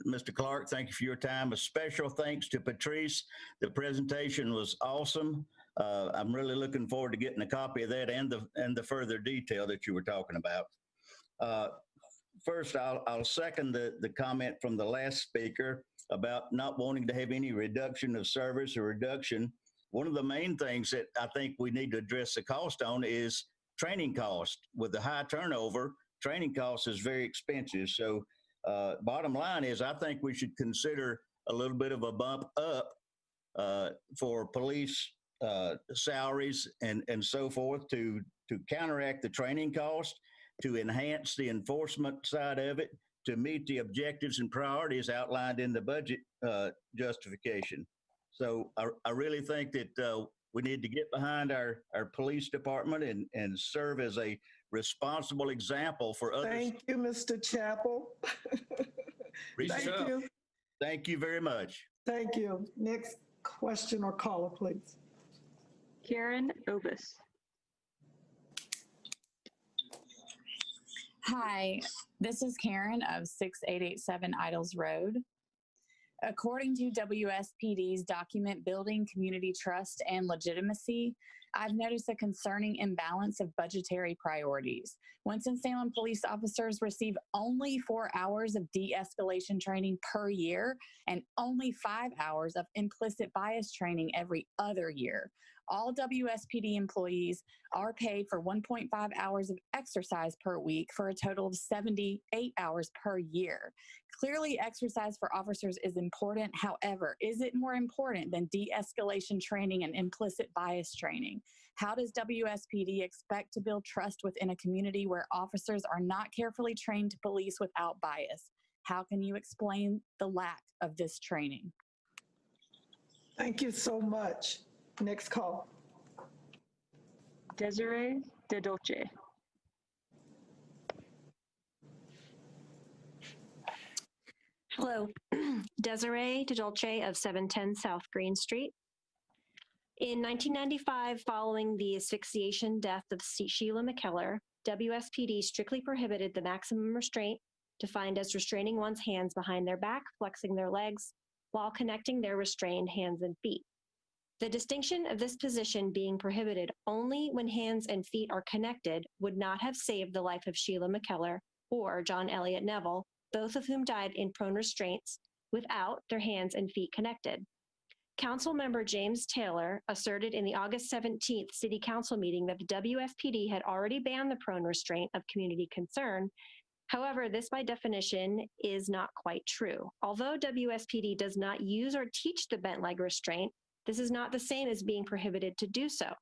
Mr. Clark, thank you for your time. A special thanks to Patrice. The presentation was awesome. I'm really looking forward to getting a copy of that and the further detail that you were talking about. First, I'll second the comment from the last speaker about not wanting to have any reduction of service or reduction. One of the main things that I think we need to address the cost on is training cost. With the high turnover, training cost is very expensive. So bottom line is I think we should consider a little bit of a bump up for police salaries and so forth to counteract the training cost, to enhance the enforcement side of it, to meet the objectives and priorities outlined in the budget justification. So I really think that we need to get behind our police department and serve as a responsible example for others. Thank you, Mr. Chappell. Thank you. Thank you very much. Thank you. Next question or caller, please. Karen Ovis. Hi, this is Karen of 6887 Idols Road. According to WSPD's document Building Community Trust and Legitimacy, I've noticed a concerning imbalance of budgetary priorities. Winston-Salem police officers receive only 4 hours of de-escalation training per year and only 5 hours of implicit bias training every other year. All WSPD employees are paid for 1.5 hours of exercise per week for a total of 78 hours per year. Clearly, exercise for officers is important. However, is it more important than de-escalation training and implicit bias training? How does WSPD expect to build trust within a community where officers are not carefully trained to police without bias? How can you explain the lack of this training? Thank you so much. Next call. Desiree De Dolce. Hello, Desiree DeDolce of 710 South Green Street. In 1995, following the asphyxiation death of Sheila McKellar, WSPD strictly prohibited the maximum restraint, defined as restraining one's hands behind their back, flexing their legs, while connecting their restrained hands and feet. The distinction of this position being prohibited only when hands and feet are connected would not have saved the life of Sheila McKellar or John Elliott Neville, both of whom died in prone restraints without their hands and feet connected. Council member James Taylor asserted in the August 17th City Council meeting that the WSPD had already banned the prone restraint of community concern. However, this by definition is not quite true. Although WSPD does not use or teach the bent leg restraint, this is not the same as being prohibited to do so.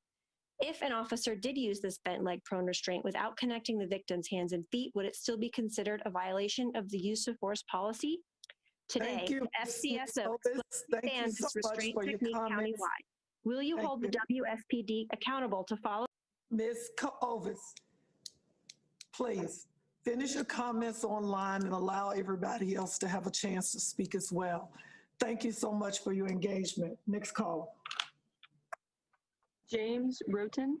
If an officer did use this bent leg prone restraint without connecting the victim's hands and feet, would it still be considered a violation of the use of force policy? Today, FCSO bans this restraint technique countywide. Will you hold the WSPD accountable to follow? Ms. Ovis, please finish your comments online and allow everybody else to have a chance to speak as well. Thank you so much for your engagement. Next call. James Roten.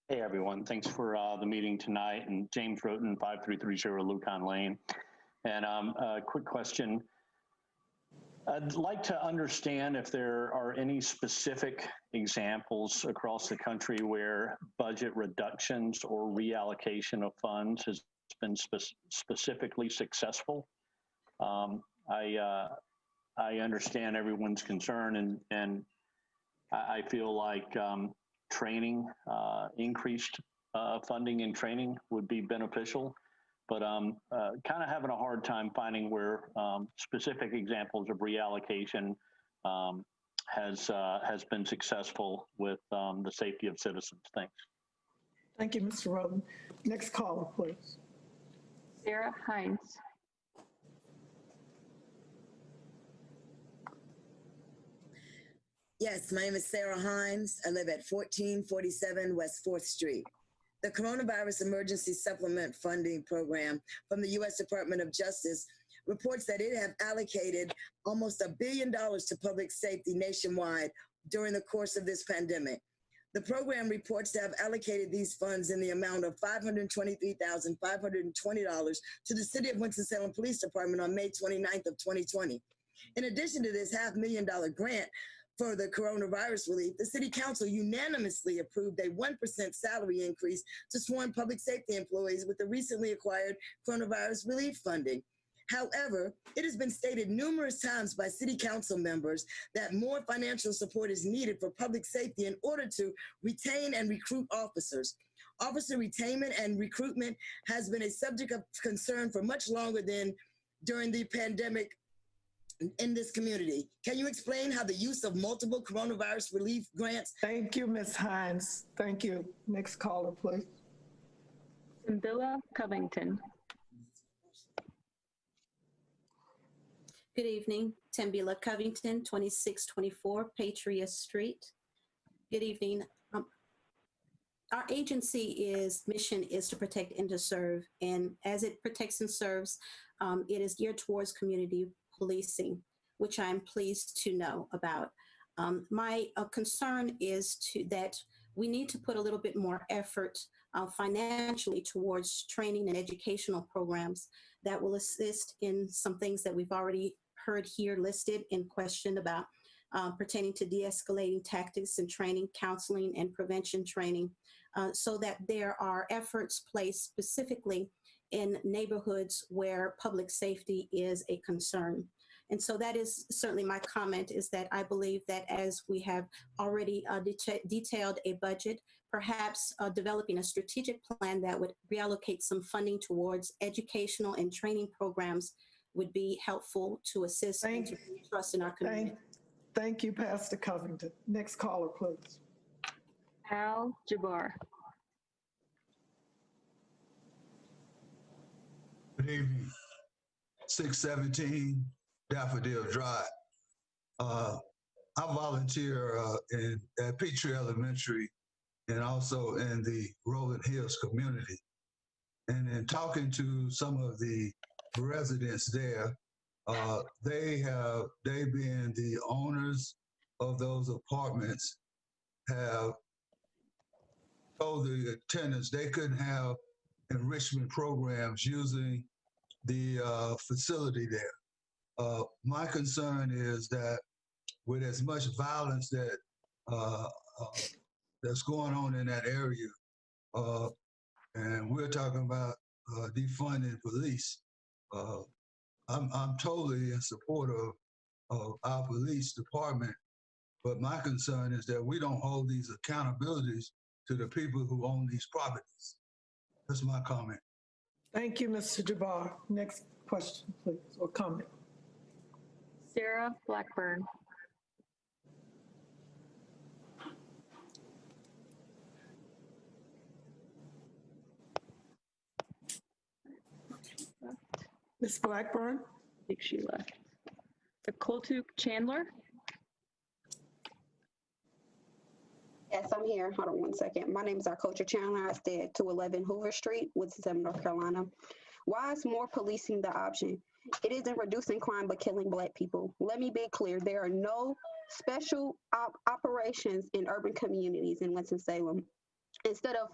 Hey, everyone. Thanks for the meeting tonight. And James Roten, 5330 Lucan Lane. And a quick question. I'd like to understand if there are any specific examples across the country where budget reductions or reallocation of funds has been specifically successful. I understand everyone's concern, and I feel like training, increased funding in training would be beneficial. But kind of having a hard time finding where specific examples of reallocation has been successful with the safety of citizens. Thanks. Thank you, Mr. Roden. Next caller, please. Sarah Hines. Yes, my name is Sarah Hines. I live at 1447 West 4th Street. The Coronavirus Emergency Supplement Funding Program from the U.S. Department of Justice reports that it have allocated almost $1 billion to public safety nationwide during the course of this pandemic. The program reports to have allocated these funds in the amount of $523,520 to the City of Winston-Salem Police Department on May 29th of 2020. In addition to this $500,000 grant for the coronavirus relief, the City Council unanimously approved a 1% salary increase to sworn public safety employees with the recently acquired coronavirus relief funding. However, it has been stated numerous times by City Council members that more financial support is needed for public safety in order to retain and recruit officers. Officer retainment and recruitment has been a subject of concern for much longer than during the pandemic in this community. Can you explain how the use of multiple coronavirus relief grants? Thank you, Ms. Hines. Thank you. Next caller, please. Simbilla Covington. Good evening, Timbila Covington, 2624 Patriot Street. Good evening. Our agency's mission is to protect and to serve, and as it protects and serves, it is geared towards community policing, which I'm pleased to know about. My concern is that we need to put a little bit more effort financially towards training and educational programs that will assist in some things that we've already heard here listed in question about pertaining to de-escalating tactics and training, counseling, and prevention training, so that there are efforts placed specifically in neighborhoods where public safety is a concern. And so that is certainly my comment, is that I believe that as we have already detailed a budget, perhaps developing a strategic plan that would reallocate some funding towards educational and training programs would be helpful to assist and to build trust in our community. Thank you, Pastor Covington. Next caller, please. Al Jabbar. Good evening. 617 Daffodil Drive. I volunteer at Petrie Elementary and also in the Rolling Hills community. And in talking to some of the residents there. They being the owners of those apartments, have told the tenants they couldn't have enrichment programs using the facility there. My concern is that with as much violence that that's going on in that area, and we're talking about defunding police, I'm totally in support of our police department, but my concern is that we don't hold these accountabilities to the people who own these properties. That's my comment. Thank you, Mr. Jabbar. Next question, please, or comment. Sarah Blackburn. Ms. Blackburn? I think she left. The Koltuk Chandler? Yes, I'm here. Hold on one second. My name is Arcocha Chandler. I stay at 211 Hoover Street, Winston-Salem, North Carolina. Why is more policing the option? It isn't reducing crime, but killing Black people. Let me be clear. There are no special operations in urban communities in Winston-Salem. Instead of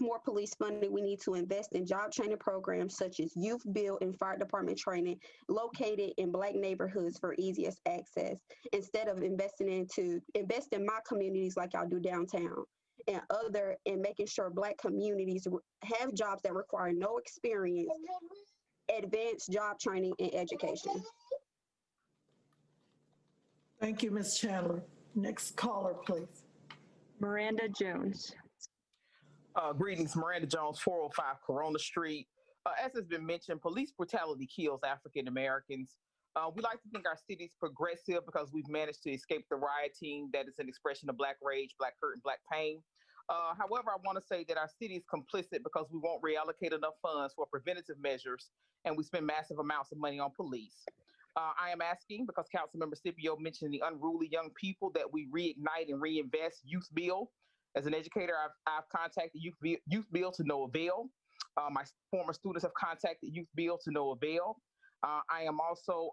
more police funding, we need to invest in job training programs such as youth build and fire department training located in Black neighborhoods for easiest access. Instead of invest in my communities like y'all do downtown and making sure Black communities have jobs that require no experience, advanced job training and education. Thank you, Ms. Chandler. Next caller, please. Miranda Jones. Greetings, Miranda Jones, 405 Corona Street. As has been mentioned, police brutality kills African Americans. We like to think our city is progressive because we've managed to escape the rioting that is an expression of Black rage, Black hurt, and Black pain. However, I want to say that our city is complicit because we won't reallocate enough funds for preventative measures, and we spend massive amounts of money on police. I am asking, because Councilmember Scipio mentioned the unruly young people, that we reignite and reinvest Youth Bill. As an educator, I've contacted Youth Bill to no avail. My former students have contacted Youth Bill to no avail. I am also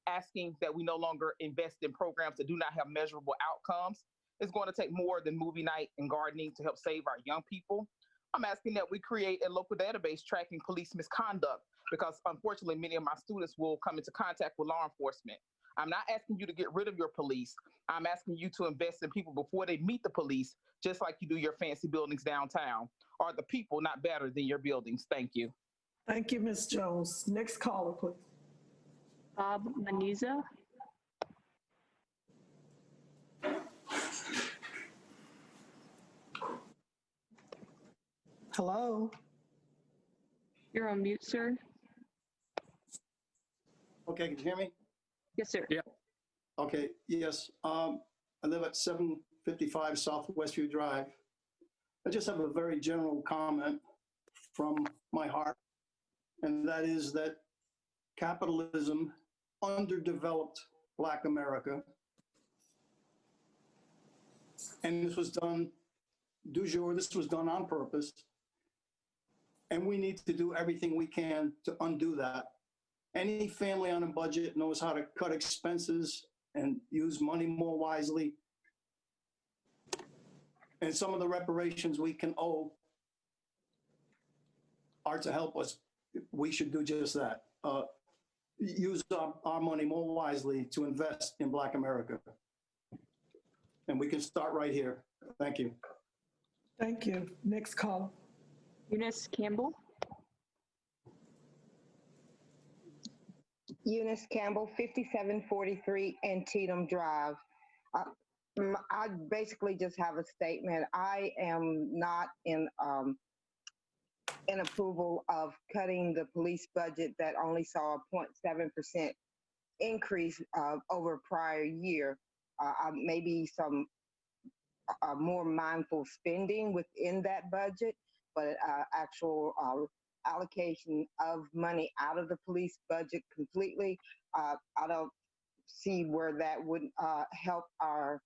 asking that we no longer invest in programs that do not have measurable outcomes. It's going to take more than movie night and gardening to help save our young people. I'm asking that we create a local database tracking police misconduct, because unfortunately many of my students will come into contact with law enforcement. I'm not asking you to get rid of your police. I'm asking you to invest in people before they meet the police, just like you do your fancy buildings downtown. Are the people not better than your buildings? Thank you. Thank you, Ms. Jones. Next caller, please. Bob Maniza. Hello. You're on mute, sir. Okay, can you hear me? Yes, sir. Yeah. Okay, yes. I live at 755 South Westview Drive. I just have a very general comment from my heart, and that is that capitalism underdeveloped Black America. And this was done du jour, this was done on purpose. And we need to do everything we can to undo that. Any family on a budget knows how to cut expenses and use money more wisely. And some of the reparations we can owe are to help us. We should do just that. Use our money more wisely to invest in Black America. And we can start right here. Thank you. Thank you. Next call. Eunice Campbell. Eunice Campbell, 5743 Antietam Drive. I basically just have a statement. I am not in approval of cutting the police budget that only saw a 0.7% increase over prior year. Maybe some more mindful spending within that budget, but actual allocation of money out of the police budget completely, I don't see where that would help our,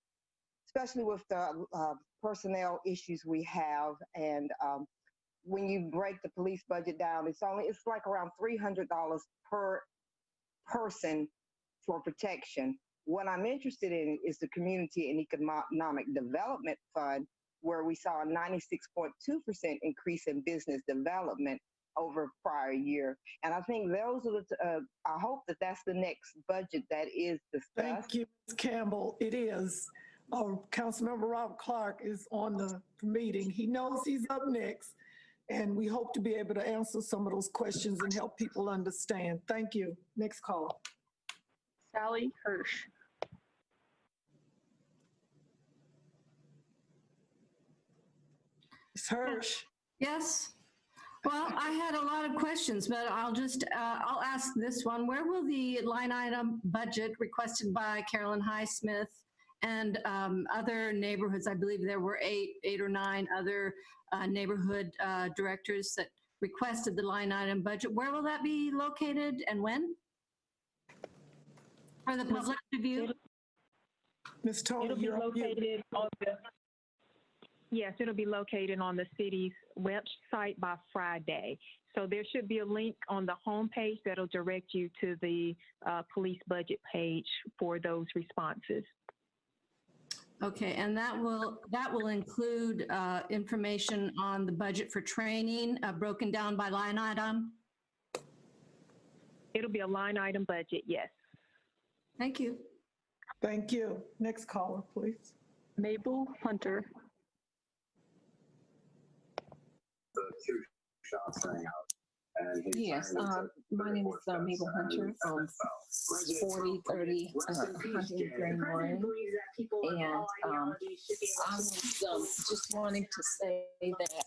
especially with the personnel issues we have, and when you break the police budget down, it's like around $300 per person for protection. What I'm interested in is the Community and Economic Development Fund, where we saw a 96.2% increase in business development over prior year. And I think those are I hope that that's the next budget that is discussed. Thank you, Ms. Campbell. It is. Councilmember Robert Clark is on the meeting. He knows he's up next, and we hope to be able to answer some of those questions and help people understand. Thank you. Next call. Sally Hirsch. Ms. Hirsch. Yes. Well, I had a lot of questions, but I'll ask this one. Where will the line item budget requested by Carolyn Highsmith and other neighborhoods, I believe there were eight or nine other neighborhood directors that requested the line item budget, where will that be located and when? For the public to view? Ms. Tony, It'll be located on the, yes, it'll be located on the city's website by Friday. So there should be a link on the homepage that'll direct you to the police budget page for those responses. Okay, and that will include information on the budget for training, broken down by line item? It'll be a line item budget, yes. Thank you. Thank you. Next caller, please. Mabel Hunter. The two shots rang out. And yes, my name is Mabel Hunter, 4030 Hunting Green Lane. And I was just wanting to say that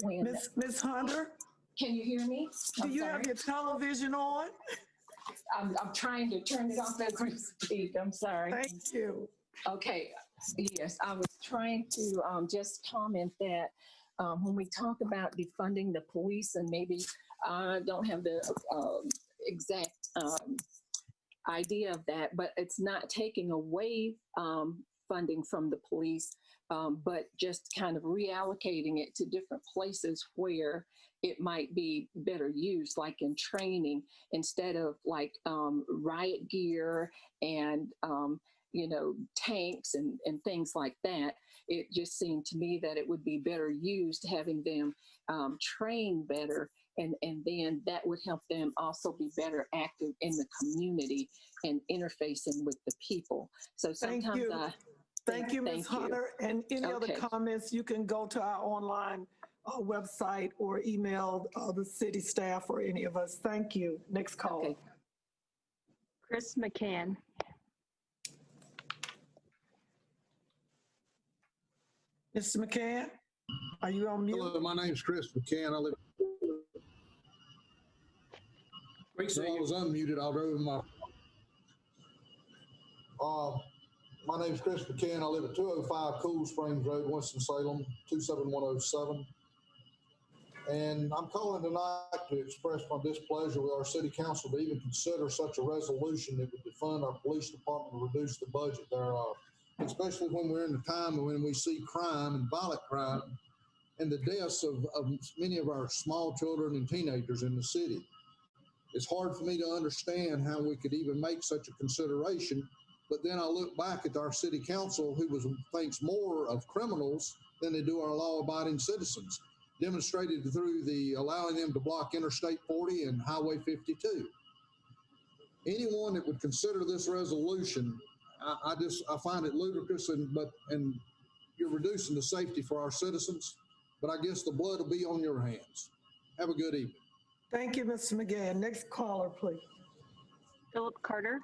when... Ms. Hunter? Can you hear me? Do you have your television on? I'm trying to turn it off as we speak. I'm sorry. Thank you. Okay. Yes, I was trying to just comment that when we talk about defunding the police, and maybe I don't have the exact idea of that, but it's not taking away funding from the police, but just kind of reallocating it to different places where it might be better used, like in training, instead of like riot gear and tanks and things like that. It just seemed to me that it would be better used having them train better, and then that would help them also be better active in the community and interfacing with the people. So sometimes Thank you, Ms. Hunter. And any other comments, you can go to our online website or email the city staff or any of us. Thank you. Next call. Okay. Chris McCann. Mr. McCann, are you on mute? Hello, my name's Chris McCann. I live. So I was unmuted. I drove my. My name's Chris McCann. I live at 205 Cool Springs Road, Winston-Salem, 27107. And I'm calling tonight to express my displeasure with our city council to even consider such a resolution that would defund our police department and reduce the budget thereof, especially when we're in a time when we see crime and violent crime and the deaths of many of our small children and teenagers in the city. It's hard for me to understand how we could even make such a consideration. But then I look back at our city council, who thinks more of criminals than they do our law-abiding citizens, demonstrated through allowing them to block Interstate 40 and Highway 52. Anyone that would consider this resolution, I find it ludicrous, and you're reducing the safety for our citizens. But I guess the blood will be on your hands. Have a good evening. Thank you, Mr. McGann. Next caller, please. Philip Carter.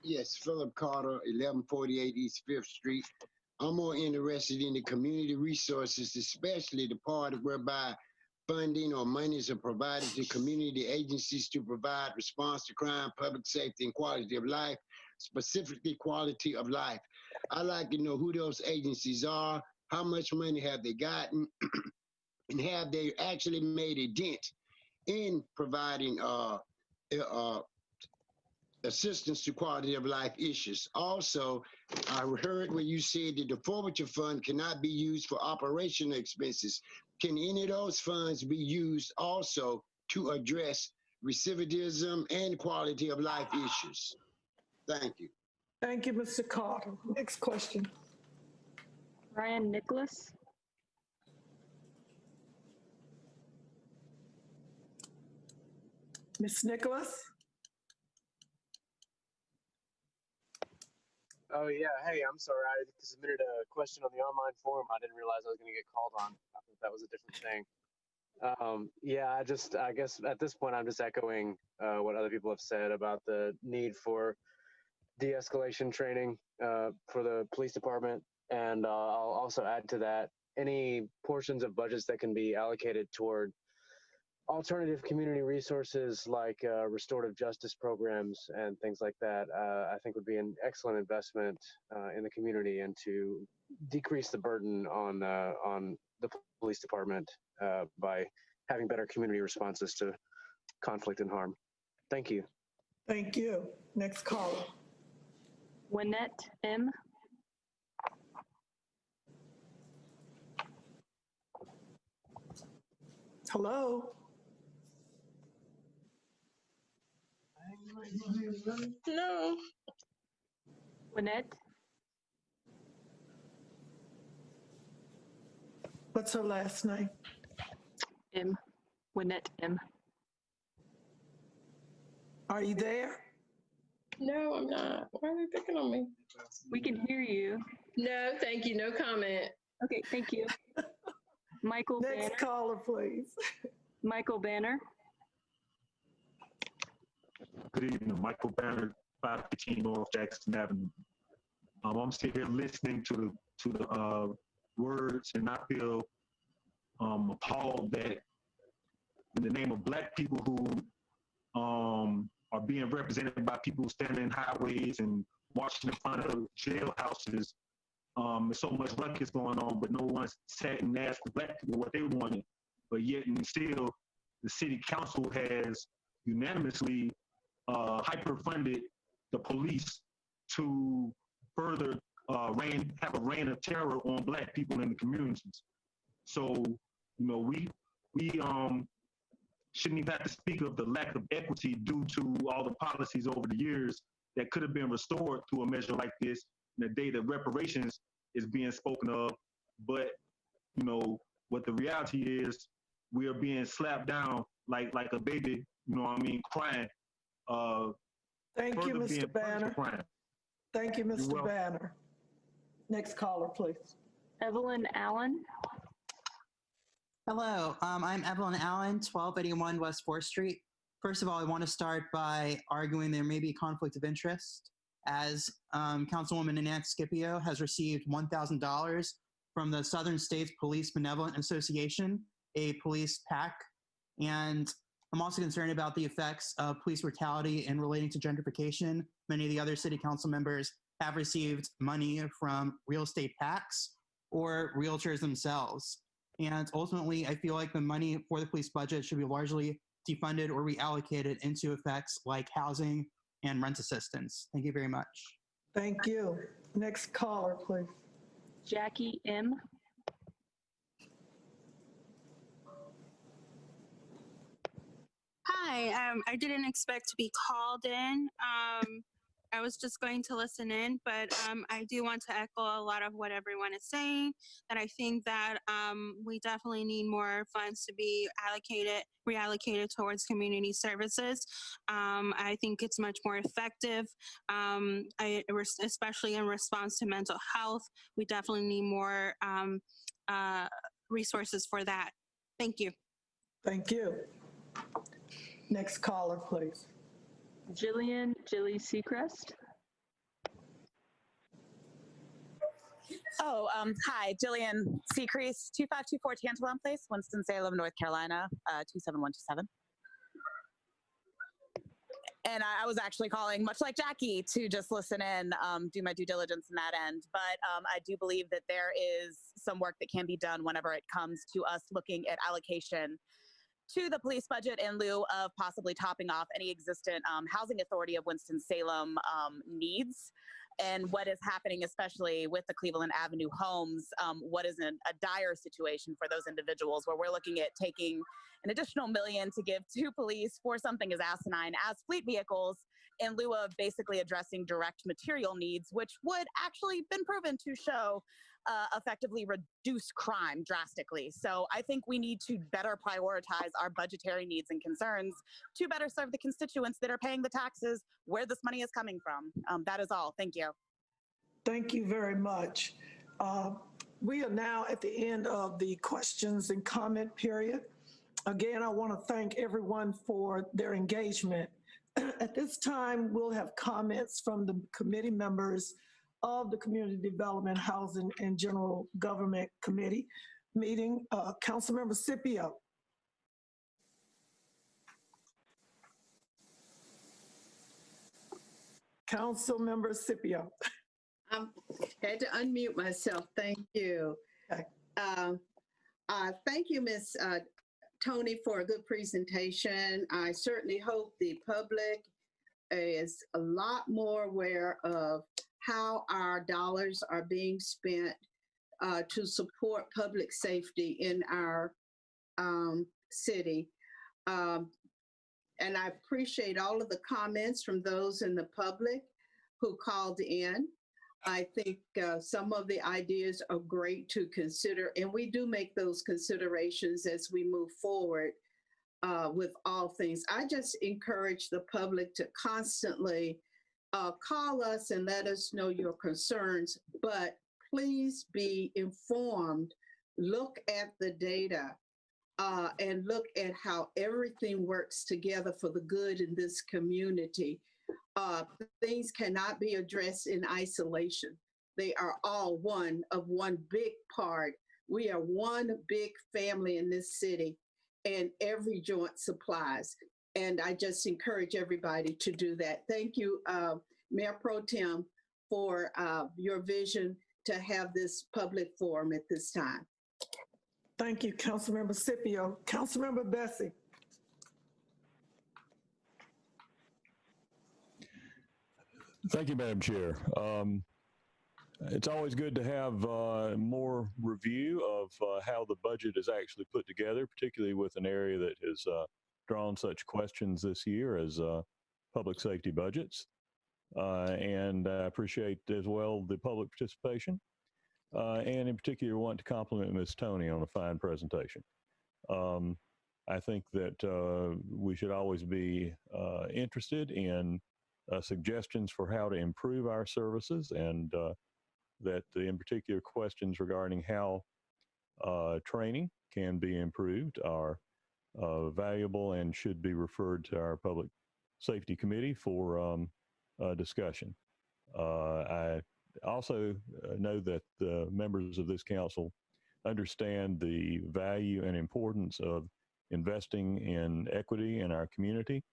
Yes, Philip Carter, 1148 East 5th Street. I'm more interested in the community resources, especially the part whereby funding or monies are provided to community agencies to provide response to crime, public safety, and quality of life, specifically quality of life. I'd like to know who those agencies are, how much money have they gotten, and have they actually made a dent in providing assistance to quality of life issues. Also, I heard where you said that the forfeiture fund cannot be used for operational expenses. Can any of those funds be used also to address recidivism and quality of life issues? Thank you. Thank you, Mr. Carter. Next question. Ryan Nicholas. Ms. Nicholas? Oh, yeah. Hey, I'm sorry. I submitted a question on the online forum. I didn't realize I was going to get called on. I thought that was a different thing. Yeah, I guess at this point, I'm just echoing what other people have said about the need for de-escalation training for the police department. And I'll also add to that, any portions of budgets that can be allocated toward alternative community resources like restorative justice programs and things like that, I think would be an excellent investment in the community and to decrease the burden on the police department by having better community responses to conflict and harm. Thank you. Thank you. Next caller. Wynette M. Hello. No. Wynette. What's her last name? M. Wynette M. Are you there? No, I'm not. Why are they picking on me? We can hear you. No, thank you. No comment. Okay, thank you. Michael Next Banner. caller, please. Michael Banner. Good evening, Michael Banner, 515 North Jackson Avenue. I'm sitting here listening to the words, and I feel appalled that in the name of Black people who are being represented by people standing in highways and marching in front of jailhouses, there's so much ruckus going on, but no one's sat and asked the Black people what they wanted. But yet and still, the city council has unanimously hyper-funded the police to further have a reign of terror on Black people in the communities. So, you know, we shouldn't even have to speak of the lack of equity due to all the policies over the years that could have been restored through a measure like this in the day that reparations is being spoken of. But, you know, what the reality is, we are being slapped down like a baby, you know what I mean, crying. Thank you, Mr. Banner. Thank you, Mr. Banner. Next caller, please. Evelyn Allen. Hello, I'm Evelyn Allen, 1281 West 4th Street. First of all, I want to start by arguing there may be a conflict of interest, as Councilwoman Nancy Scipio has received $1,000 from the Southern States Police Benevolent Association, a police PAC, and I'm also concerned about the effects of police brutality and relating to gentrification. Many of the other city council members have received money from real estate PACs or realtors themselves. And ultimately, I feel like the money for the police budget should be largely defunded or reallocated into effects like housing and rent assistance. Thank you very much. Thank you. Next caller, please. Jackie M. Hi, I didn't expect to be called in. I was just going to listen in, but I do want to echo a lot of what everyone is saying, that I think that we definitely need more funds to be reallocated towards community services. I think it's much more effective, especially in response to mental health. We definitely need more resources for that. Thank you. Thank you. Next caller, please. Jilly Seacrest. Oh, hi, Jillian Seacrest, 2524 Tantalum Place, Winston-Salem, North Carolina, 27127. And I was actually calling, much like Jackie, to just listen in, do my due diligence in that end. But I do believe that there is some work that can be done whenever it comes to us looking at allocation to the police budget in lieu of possibly topping off any existent housing authority of Winston-Salem needs. And what is happening, especially with the Cleveland Avenue homes, what is a dire situation for those individuals, where we're looking at taking an additional $1 million to give to police for something as asinine as fleet vehicles, in lieu of basically addressing direct material needs, which would actually been proven to show effectively reduce crime drastically. So I think we need to better prioritize our budgetary needs and concerns to better serve the constituents that are paying the taxes, where this money is coming from. That is all. Thank you. Thank you very much. We are now at the end of the questions and comment period. Again, I want to thank everyone for their engagement. At this time, we'll have comments from the committee members of the Community Development, Housing, and General Government Committee meeting. Councilmember Scipio. Councilmember Scipio. I had to unmute myself. Thank you. Okay. Thank you, Ms. Tony, for a good presentation. I certainly hope the public is a lot more aware of how our dollars are being spent to support public safety in our city. And I appreciate all of the comments from those in the public who called in. I think some of the ideas are great to consider, and we do make those considerations as we move forward with all things. I just encourage the public to constantly call us and let us know your concerns, but please be informed. Look at the data and look at how everything works together for the good in this community. Things cannot be addressed in isolation. They are all one big part. We are one big family in this city, and every joint supplies. And I just encourage everybody to do that. Thank you, Mayor Pro Tem, for your vision to have this public forum at this time. Thank you, Councilmember Scipio. Councilmember Bessie. Thank you, Madam Chair. It's always good to have more review of how the budget is actually put together, particularly with an area that has drawn such questions this year as public safety budgets. And I appreciate as well the public participation. And in particular, want to compliment Ms. Tony on a fine presentation. I think that we should always be interested in suggestions for how to improve our services, and that in particular questions regarding how training can be improved are valuable and should be referred to our Public Safety Committee for discussion. I also know that the members of this council understand the value and importance of investing in equity in our community.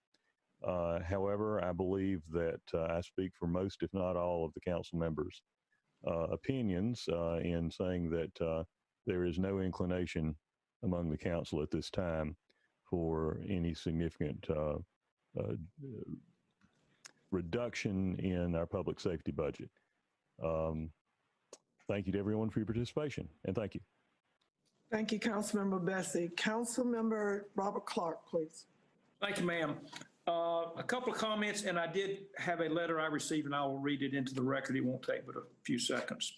However, I believe that I speak for most, if not all, of the council members' opinions in saying that there is no inclination among the council at this time for any significant reduction in our public safety budget. Thank you to everyone for your participation, and thank you. Thank you, Councilmember Bessie. Councilmember Robert Clark, please. Thank you, ma'am. A couple of comments, and I did have a letter I received, and I will read it into the record. It won't take but a few seconds.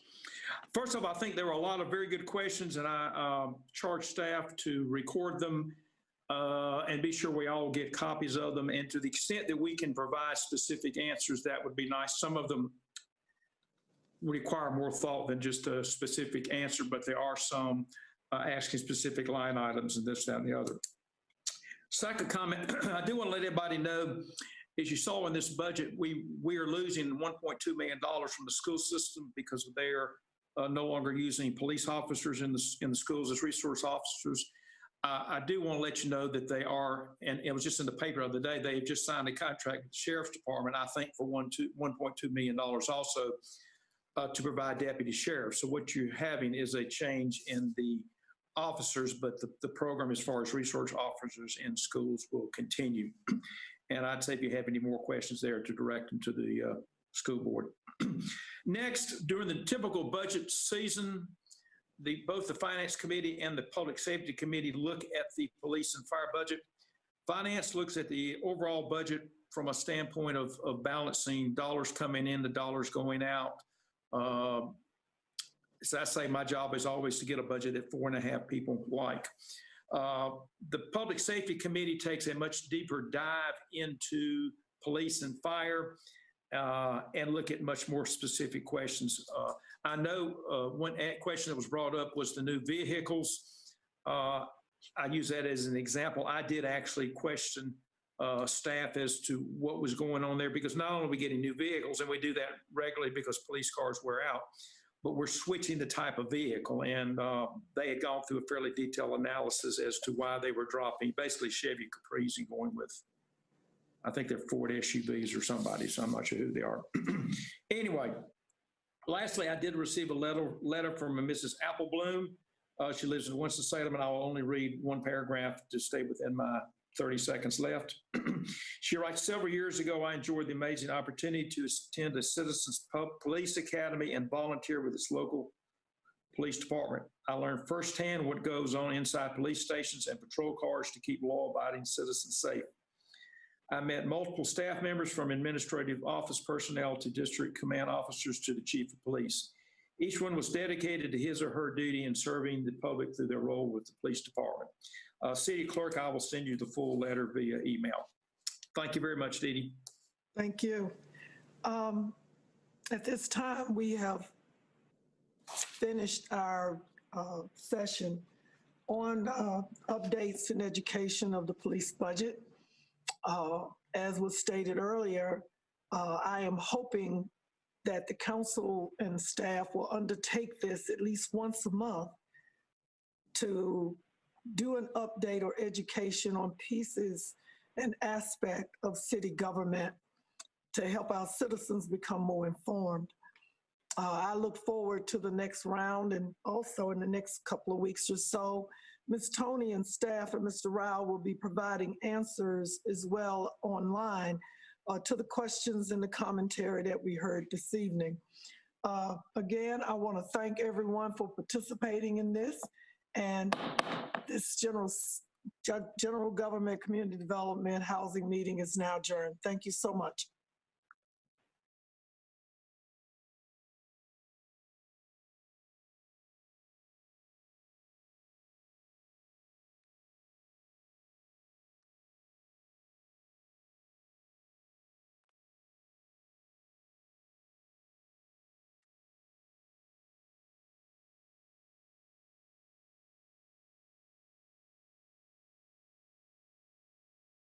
First of all, I think there were a lot of very good questions, and I charge staff to record them and be sure we all get copies of them. And to the extent that we can provide specific answers, that would be nice. Some of them require more thought than just a specific answer, but there are some asking specific line items and this, that, and the other. Second comment, I do want to let everybody know, as you saw in this budget, we are losing $1.2 million from the school system because they're no longer using police officers in the schools as resource officers. I do want to let you know that they are, and it was just in the paper the other day, they've just signed a contract with the Sheriff's Department, I think for $1.2 million also to provide deputy sheriffs. So what you're having is a change in the officers, but the program as far as resource officers in schools will continue. And I'd say if you have any more questions there, to direct them to the school board. Next, during the typical budget season, both the Finance Committee and the Public Safety Committee look at the police and fire budget. Finance looks at the overall budget from a standpoint of balancing dollars coming in, the dollars going out. So I say my job is always to get a budget that 4.5 people like. The Public Safety Committee takes a much deeper dive into police and fire and look at much more specific questions. I know one question that was brought up was the new vehicles. I use that as an example. I did actually question staff as to what was going on there, because not only are we getting new vehicles, and we do that regularly because police cars wear out, but we're switching the type of vehicle. And they had gone through a fairly detailed analysis as to why they were dropping basically Chevy Capris and going with, I think they're Ford SUVs or somebody, so I'm not sure who they are. Anyway, lastly, I did receive a letter from a Mrs. Applebloom. She lives in Winston-Salem, and I will only read one paragraph to stay within my 30 seconds left. She writes, several years ago, I enjoyed the amazing opportunity to attend a Citizens Police Academy and volunteer with its local police department. I learned firsthand what goes on inside police stations and patrol cars to keep law-abiding citizens safe. I met multiple staff members, from administrative office personnel to district command officers to the chief of police. Each one was dedicated to his or her duty in serving the public through their role with the police department. City Clerk, I will send you the full letter via email. Thank you very much, Dee Dee. Thank you. At this time, we have finished our session on updates and education of the police budget. As was stated earlier, I am hoping that the council and staff will undertake this at least once a month to do an update or education on pieces and aspect of city government to help our citizens become more informed. I look forward to the next round, and also in the next couple of weeks or so, Ms. Tony and staff and Mr. Rao will be providing answers as well online to the questions and the commentary that we heard this evening. Again, I want to thank everyone for participating in this, and this general government, community development, housing meeting is now adjourned. Thank you so much.